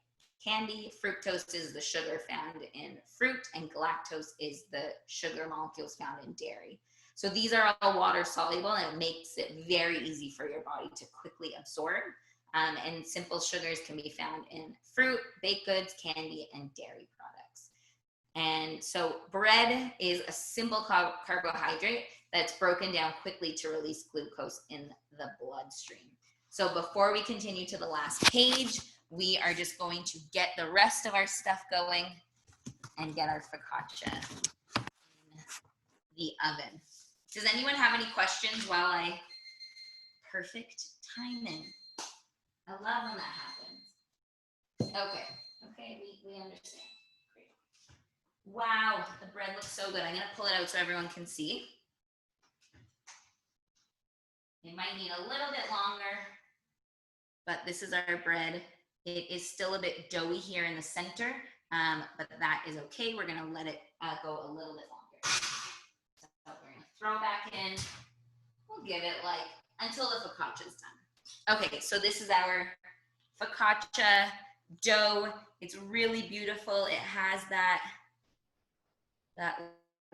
candy, fructose is the sugar found in fruit, and galactose is the sugar molecules found in dairy. So these are all water soluble, and it makes it very easy for your body to quickly absorb. And simple sugars can be found in fruit, baked goods, candy, and dairy products. And so bread is a simple carbohydrate that's broken down quickly to release glucose in the bloodstream. So before we continue to the last page, we are just going to get the rest of our stuff going and get our focaccia in the oven. Does anyone have any questions while I perfect timing? I love when that happens. Okay, we understand. Great. Wow, the bread looks so good. I'm gonna pull it out so everyone can see. It might need a little bit longer, but this is our bread. It is still a bit doughy here in the center, but that is okay. We're gonna let it go a little bit longer. So we're gonna throw back in. We'll give it like until the focaccia is done. Okay, so this is our focaccia dough. It's really beautiful. It has that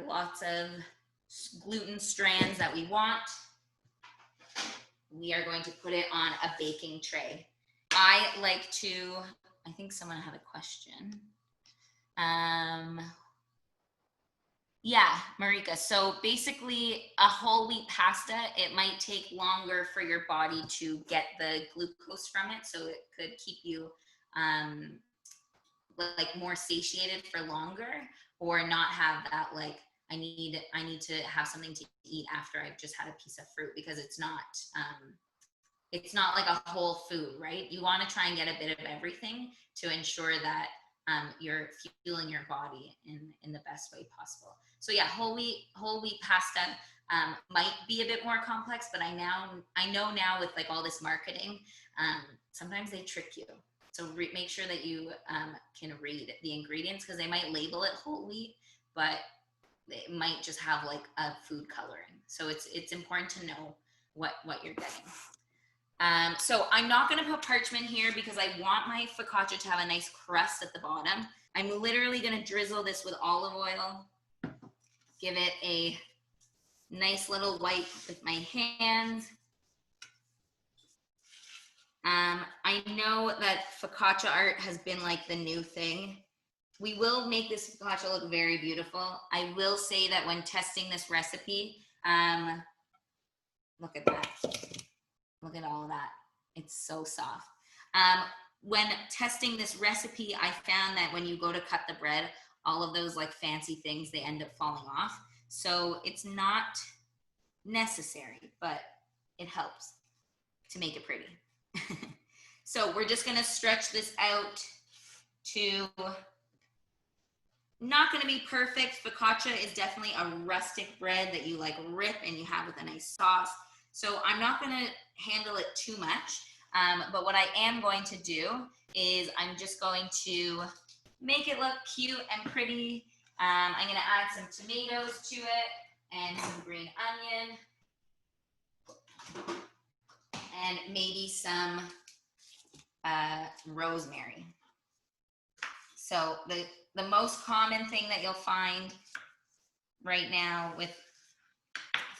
lots of gluten strands that we want. We are going to put it on a baking tray. I think someone had a question. Yeah, Marika. So basically a whole wheat pasta, it might take longer for your body to get the glucose from it. So it could keep you like more satiated for longer, or not have that like, I need to have something to eat after I've just had a piece of fruit, because it's not like a whole food, right? You want to try and get a bit of everything to ensure that you're fueling your body in the best way possible. So yeah, whole wheat pasta might be a bit more complex, but I know now with like all this marketing, sometimes they trick you. So make sure that you can read the ingredients, because they might label it whole wheat, but it might just have like a food coloring. So it's important to know what you're getting. So I'm not going to put parchment here because I want my focaccia to have a nice crust at the bottom. I'm literally going to drizzle this with olive oil, give it a nice little wipe with my hands. I know that focaccia art has been like the new thing. we will make this focaccia look very beautiful. I will say that when testing this recipe, look at that. Look at all of that. It's so soft. When testing this recipe, I found that when you go to cut the bread, all of those like fancy things, they end up falling off. So it's not necessary, but it helps to make it pretty. So we're just gonna stretch this out to, not gonna be perfect. Focaccia is definitely a rustic bread that you like rip and you have with a nice sauce. So I'm not gonna handle it too much, but what I am going to do is I'm just going to make it look cute and pretty. I'm gonna add some tomatoes to it and some green onion and maybe some rosemary. So the most common thing that you'll find right now with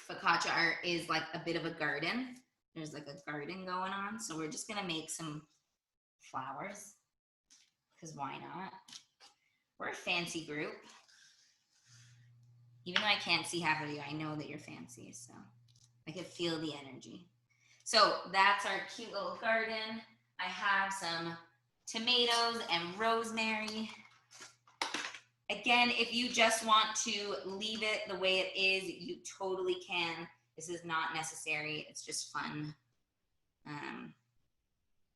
focaccia is like a bit of a garden. There's like a garden going on. So we're just gonna make some flowers, because why not? We're a fancy group. Even though I can't see half of you, I know that you're fancy, so I can feel the energy. So that's our cute little garden. I have some tomatoes and rosemary. Again, if you just want to leave it the way it is, you totally can. This is not necessary. It's just fun.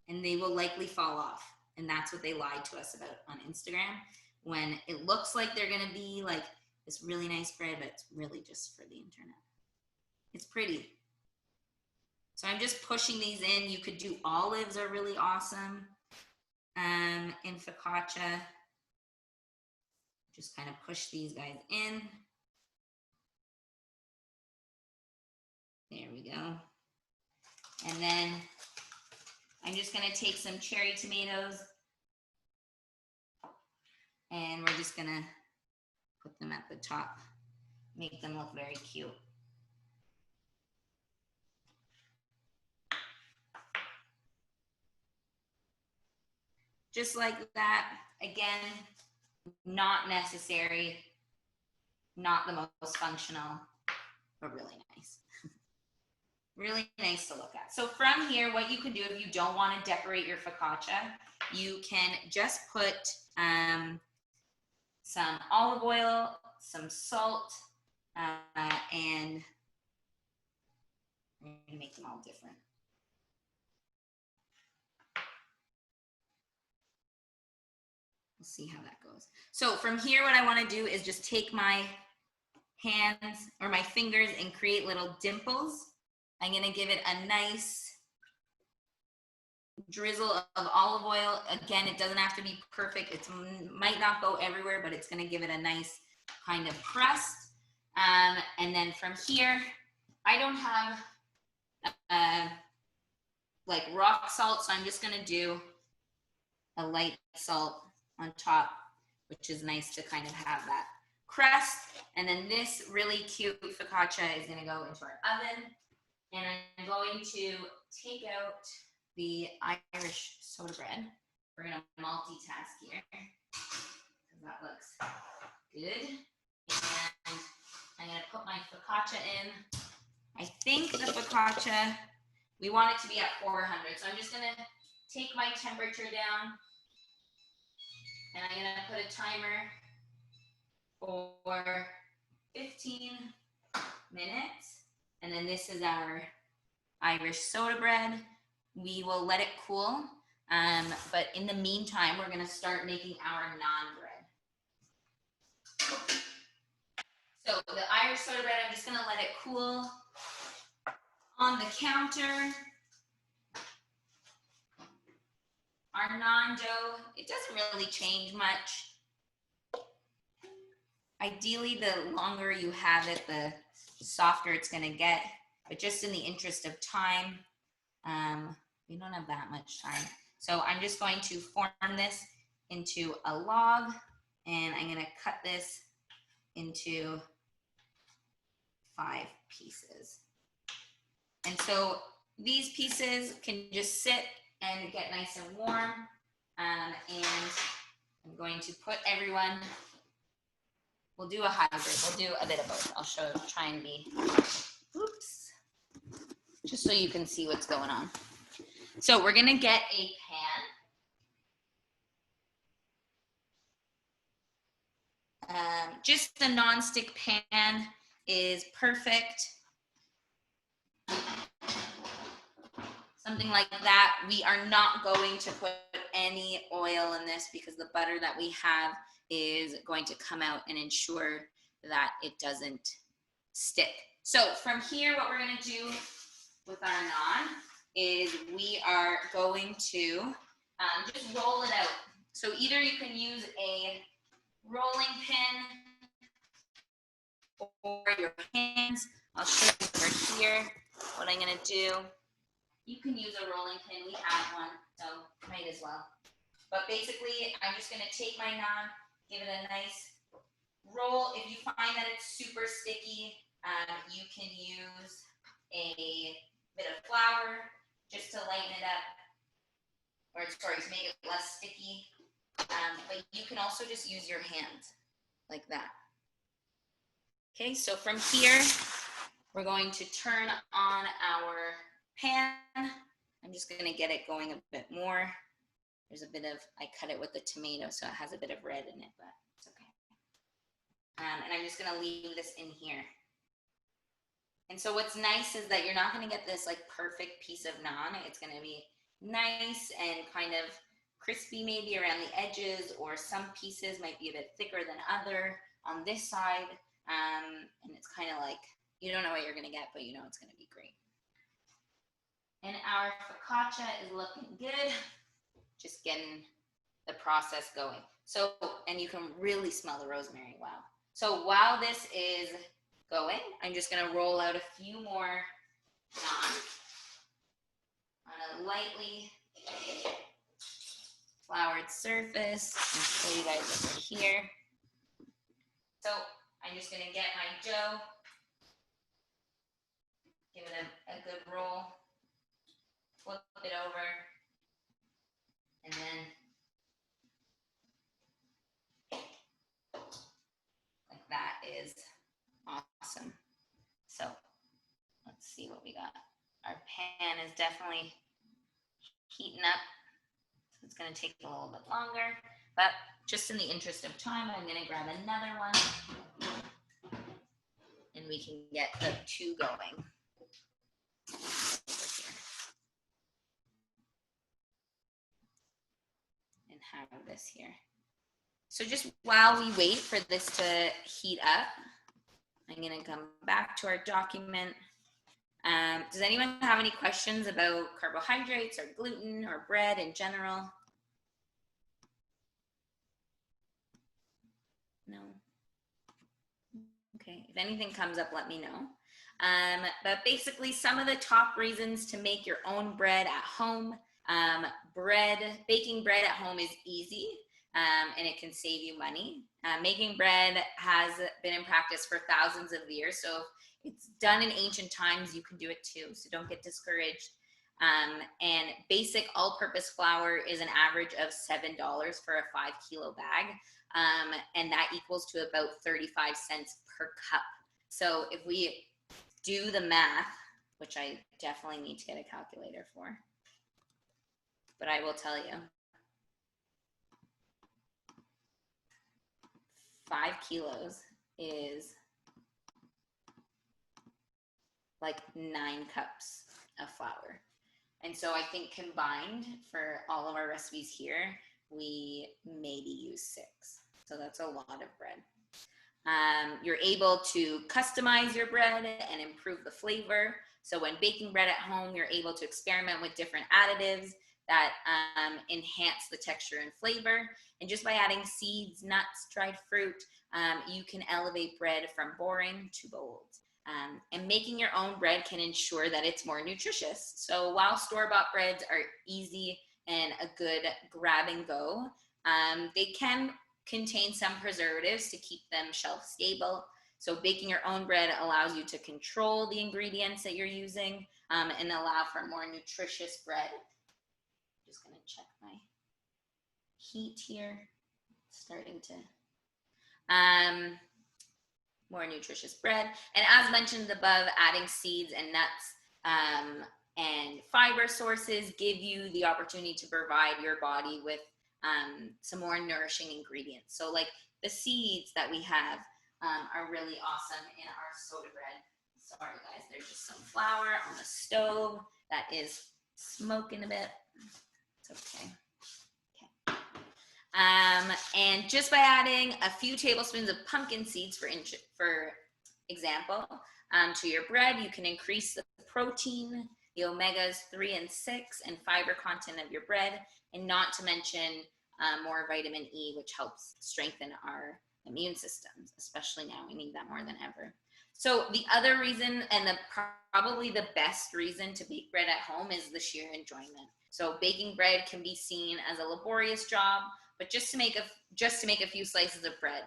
And they will likely fall off. And that's what they lied to us about on Instagram, when it looks like they're gonna be like this really nice bread, but it's really just for the internet. It's pretty. So I'm just pushing these in. You could do olives, are really awesome in focaccia. Just kind of push these guys in. There we go. And then I'm just gonna take some cherry tomatoes and we're just gonna put them at the top, make them look very cute. Just like that. Again, not necessary, not the most functional, but really nice. Really nice to look at. So from here, what you can do if you don't want to decorate your focaccia, you can just put some olive oil, some salt, and I'm gonna make them all different. We'll see how that goes. So from here, what I want to do is just take my hands or my fingers and create little dimples. I'm going to give it a nice drizzle of olive oil. Again, it doesn't have to be perfect. It might not go everywhere, but it's going to give it a nice kind of crust. And then from here, I don't have like rock salt, so I'm just going to do a light salt on top, which is nice to kind of have that crust. And then this really cute focaccia is going to go into our oven. And I'm going to take out the Irish soda bread. We're going to multitask here because that looks good. And I'm going to put my focaccia in. I think the focaccia, we want it to be at 400. So I'm just going to take my temperature down. And I'm going to put a timer for 15 minutes. And then this is our Irish soda bread. We will let it cool. But in the meantime, we're going to start making our naan bread. So the Irish soda bread, I'm just going to let it cool on the counter. Our naan dough, it doesn't really change much. Ideally, the longer you have it, the softer it's going to get. But just in the interest of time, we don't have that much time. So I'm just going to form this into a log, and I'm going to cut this into 5 pieces. And so these pieces can just sit and get nice and warm. And I'm going to put everyone, we'll do a hybrid, we'll do a bit of both. I'll try and be, oops, just so you can see what's going on. So we're gonna get a pan. Just the non-stick pan is perfect. Something like that. We are not going to put any oil in this because the butter that we have is going to come out and ensure that it doesn't stick. So from here, what we're gonna do with our naan is we are going to just roll it out. So either you can use a rolling pin or your hands. I'll show you over here what I'm gonna do. You can use a rolling pin, we have one, so might as well. But basically, I'm just gonna take my naan, give it a nice roll. If you find that it's super sticky, you can use a bit of flour just to lighten it up, or sorry, to make it less sticky. But you can also just use your hand like that. Okay, so from here, we're going to turn on our pan. I'm just gonna get it going a bit more. There's a bit of, I cut it with the tomato, so it has a bit of red in it, but it's okay. And I'm just gonna leave this in here. And so what's nice is that you're not gonna get this like perfect piece of naan. It's gonna be nice and kind of crispy maybe around the edges, or some pieces might be a bit thicker than other on this side. And it's kind of like, you don't know what you're gonna get, but you know it's gonna be great. And our focaccia is looking good. Just getting the process going. So, and you can really smell the rosemary, wow. So while this is going, I'm just gonna roll out a few more naan on a lightly floured surface. I'll show you guys over here. So I'm just gonna get my dough, give it a good roll, flip it over, and then like that is awesome. So let's see what we got. Our pan is definitely heating up. So it's gonna take a little bit longer, but just in the interest of time, I'm gonna grab another one and we can get the two going. And have this here. So just while we wait for this to heat up, I'm gonna come back to our document. Does anyone have any questions about carbohydrates or gluten or bread in general? No? Okay, if anything comes up, let me know. But basically some of the top reasons to make your own bread at home. Baking bread at home is easy and it can save you money. Making bread has been in practice for thousands of years, so if it's done in ancient times, you can do it too, so don't get discouraged. And basic all-purpose flour is an average of $7 for a 5-kilo bag, and that equals to about 35 cents per cup. So if we do the math, which I definitely need to get a calculator for, but I will tell you, 5 kilos is like 9 cups of flour. And so I think combined for all of our recipes here, we maybe use 6. So that's a lot of bread. You're able to customize your bread and improve the flavor. So when baking bread at home, you're able to experiment with different additives that enhance the texture and flavor. And just by adding seeds, nuts, dried fruit, you can elevate bread from boring to bold. And making your own bread can ensure that it's more nutritious. So while store-bought breads are easy and a good grab and go, they can contain some preservatives to keep them shelf stable. So baking your own bread allows you to control the ingredients that you're using and allow for more nutritious bread. Just gonna check my heat here. starting to, more nutritious bread. And as mentioned above, adding seeds and nuts and fiber sources give you the opportunity to provide your body with some more nourishing ingredients. So like the seeds that we have are really awesome in our soda bread. Sorry guys, there's just some flour on the stove that is smoking a bit. It's okay. And just by adding a few tablespoons of pumpkin seeds, for example, to your bread, you can increase the protein, the omegas 3 and 6, and fiber content of your bread, and not to mention more vitamin E, which helps strengthen our immune systems, especially now. We need that more than ever. So the other reason, and probably the best reason to bake bread at home, is the sheer enjoyment. So baking bread can be seen as a laborious job, but just to make a few slices of bread.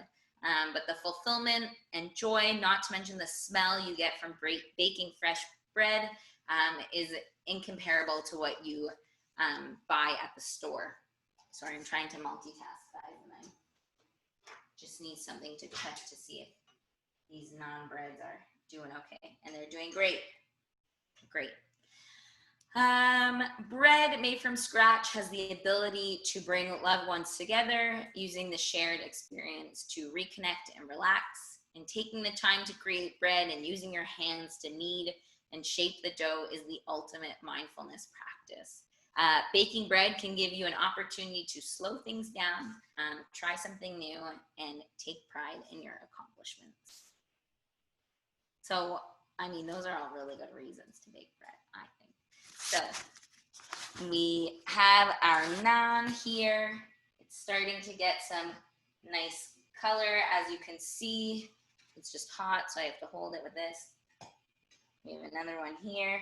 But the fulfillment and joy, not to mention the smell you get from baking fresh bread, is incomparable to what you buy at the store. Sorry, I'm trying to multitask, guys, and I just need something to check to see if these non-breads are doing okay, and they're doing great. Great. Bread made from scratch has the ability to bring loved ones together using the shared experience to reconnect and relax. And taking the time to create bread and using your hands to knead and shape the dough is the ultimate mindfulness practice. Baking bread can give you an opportunity to slow things down, try something new, and take pride in your accomplishments. So, I mean, those are all really good reasons to bake bread, I think. So, we have our naan here. It's starting to get some nice color, as you can see. It's just hot, so I have to hold it with this. We have another one here.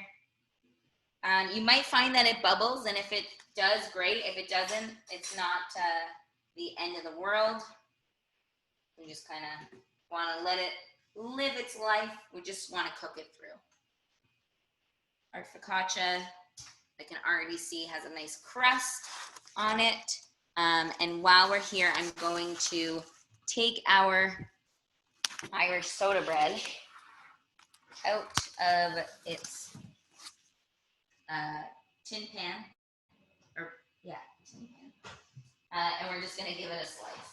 You might find that it bubbles, and if it does, great. If it doesn't, it's not the end of the world. We just kind of want to let it live its life. We just want to cook it through. Our focaccia, I can already see, has a nice crust on it. And while we're here, I'm going to take our Irish soda bread out of its tin pan, tin pan, and we're just going to give it a slice.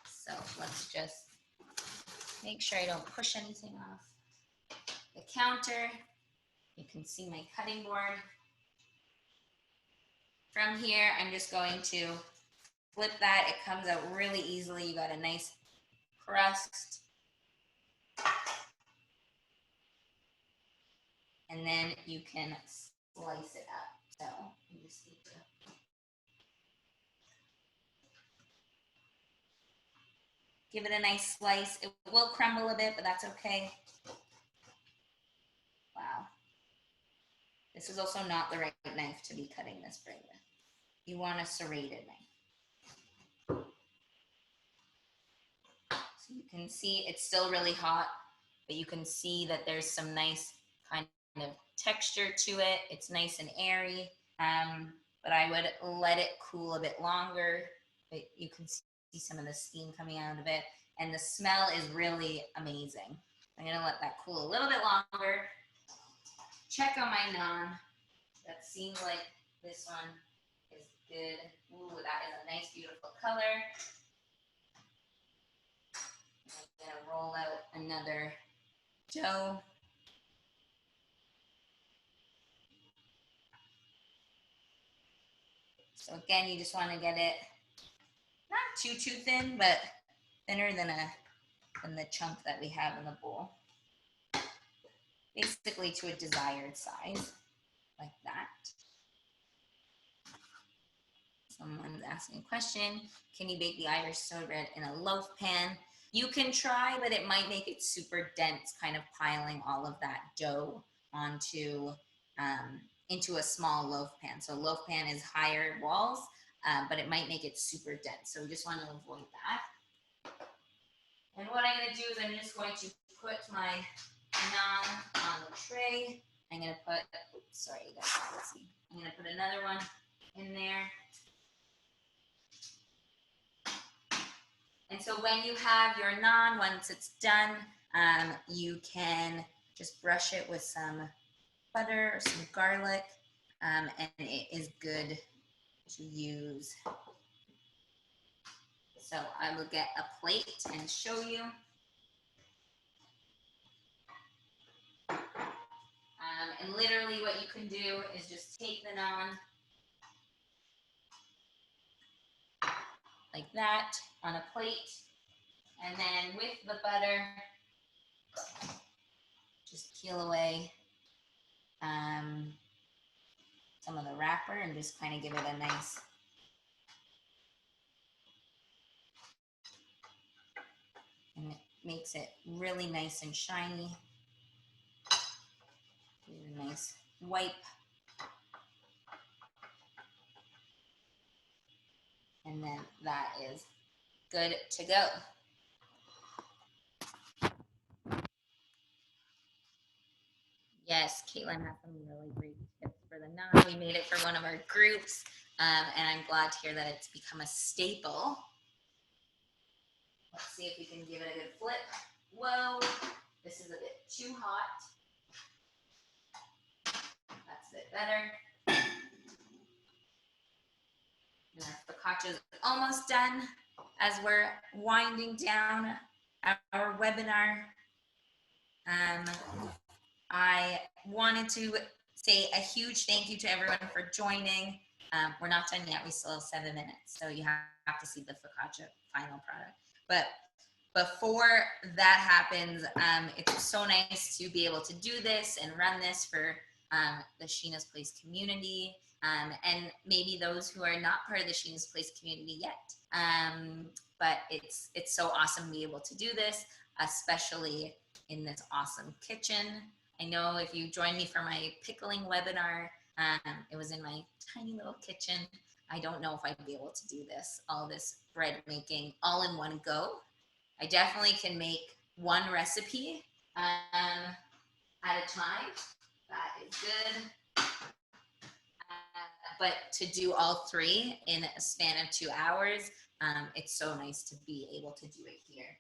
So let's just make sure I don't push anything off the counter. You can see my cutting board. From here, I'm just going to flip that. It comes out really easily. You got a nice crust. And then you can slice it up. So you just need to give it a nice slice. It will crumble a bit, but that's okay. Wow. This is also not the right knife to be cutting this bread with. You want a serrated knife. So you can see it's still really hot, but you can see that there's some nice kind of texture to it. It's nice and airy, but I would let it cool a bit longer. But you can see some of the steam coming out of it, and the smell is really amazing. I'm gonna let that cool a little bit longer. Check on my naan. That seems like this one is good. Ooh, that is a nice, beautiful color. I'm gonna roll out another dough. So again, you just want to get it not too thin, but thinner than the chunk that we have in the bowl. Basically to a desired size, like that. Someone's asking a question. Can you bake the Irish soda bread in a loaf pan? You can try, but it might make it super dense, kind of piling all of that dough onto into a small loaf pan. So a loaf pan is higher walls, but it might make it super dense. So we just want to avoid that. And what I'm going to do is I'm just going to put my naan on the tray. I'm going to put, oops, sorry, you guys can't see. I'm going to put another one in there. And so when you have your naan, once it's done, you can just brush it with some butter or some garlic, and it is good to use. So I will get a plate and show you. And literally what you can do is just take the naan like that on a plate, and then with the butter, just peel away some of the wrapper and just kind of give it a nice and it makes it really nice and shiny. Give it a nice wipe. And then that is good to go. Yes, Caitlin has some really great tips for the naan. We made it for one of our groups, and I'm glad to hear that it's become a staple. Let's see if we can give it a good flip. Whoa, this is a bit too hot. That's a bit better. And our focaccia is almost done as we're winding down our webinar. I wanted to say a huge thank you to everyone for joining. We're not done yet. We still have 7 minutes, so you have to see the focaccia final product. But before that happens, it's so nice to be able to do this and run this for the Sheena's Place community, and maybe those who are not part of the Sheena's Place community yet. But it's so awesome to be able to do this, especially in this awesome kitchen. I know if you joined me for my pickling webinar, it was in my tiny little kitchen. I don't know if I'd be able to do this, all this bread making all in one go. I definitely can make one recipe at a time. That is good. But to do all three in a span of 2 hours, it's so nice to be able to do it here.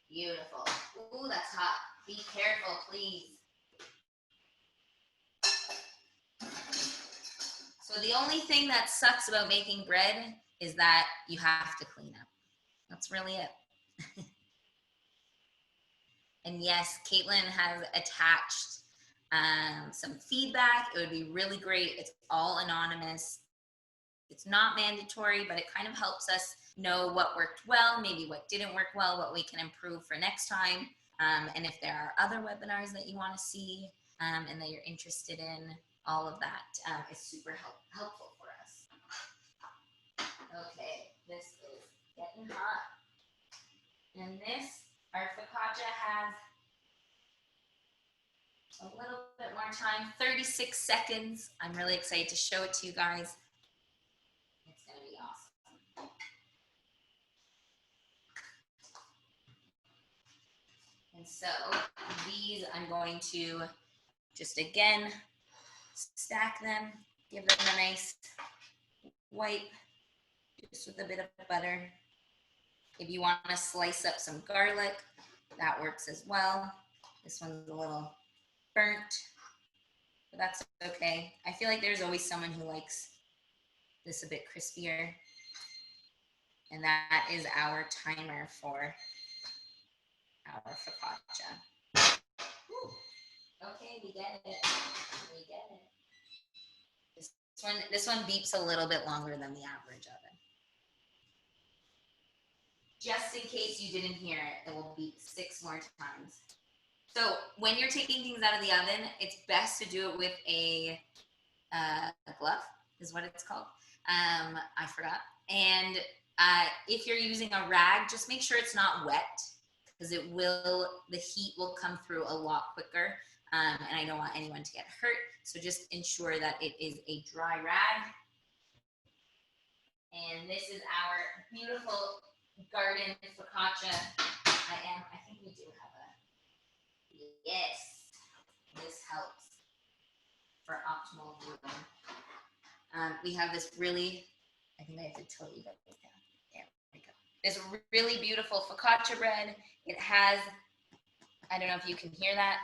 Beautiful. Ooh, that's hot. Be careful, please. So the only thing that sucks about making bread is that you have to clean up. That's really it. And yes, Caitlin has attached some feedback. It would be really great. It's all anonymous. It's not mandatory, but it kind of helps us know what worked well, maybe what didn't work well, what we can improve for next time. And if there are other webinars that you want to see and that you're interested in, all of that is super helpful for us. Okay, this is getting hot. And this, our focaccia has a little bit more time, 36 seconds. I'm really excited to show it to you guys. It's gonna be awesome. And so these I'm going to just again stack them, give them a nice wipe just with a bit of butter. If you want to slice up some garlic, that works as well. This one's a little burnt, but that's okay. I feel like there's always someone who likes this a bit crispier. And that is our timer for our focaccia. Woo. Okay, we get it. We get it. This one beeps a little bit longer than the average oven. Just in case you didn't hear it, it will beep 6 more times. So when you're taking things out of the oven, it's best to do it with a glove, is what it's called. I forgot. And if you're using a rag, just make sure it's not wet, because the heat will come through a lot quicker. And I don't want anyone to get hurt. So just ensure that it is a dry rag. And this is our beautiful garden focaccia. I think we do have yes, this helps for optimal viewing. We have this really, I think I have to tilt you guys down. There we go. this really beautiful focaccia bread. It has, I don't know if you can hear that.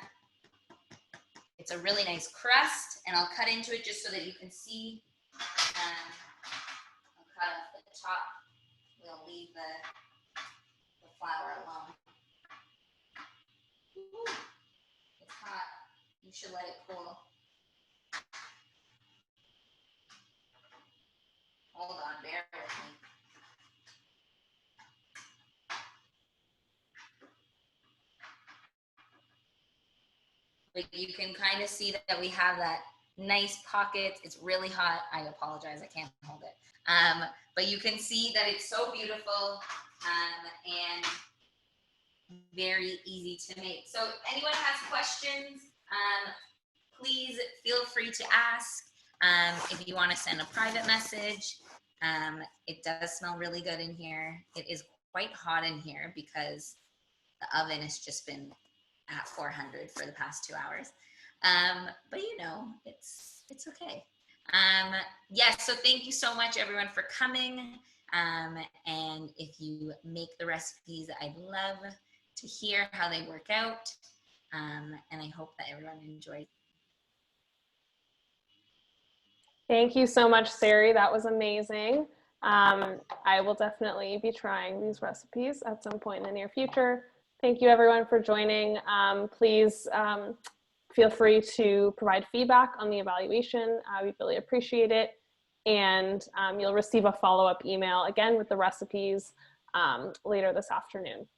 It's a really nice crust, and I'll cut into it just so that you can see. I'll cut off the top. We'll leave the flour alone. Ooh, it's hot. You should let it cool. Hold on, bear with me. But you can kind of see that we have that nice pocket. It's really hot. I apologize, I can't hold it. But you can see that it's so beautiful and very easy to make. So if anyone has questions, please feel free to ask. If you want to send a private message, it does smell really good in here. It is quite hot in here because the oven has just been at 400 for the past 2 hours. But you know, it's okay. Yes, so thank you so much everyone for coming. And if you make the recipes, I'd love to hear how they work out. And I hope that everyone enjoys. Thank you so much, Sari. That was amazing. I will definitely be trying these recipes at some point in the near future. Thank you everyone for joining. Please feel free to provide feedback on the evaluation. We really appreciate it. And you'll receive a follow-up email again with the recipes later this afternoon.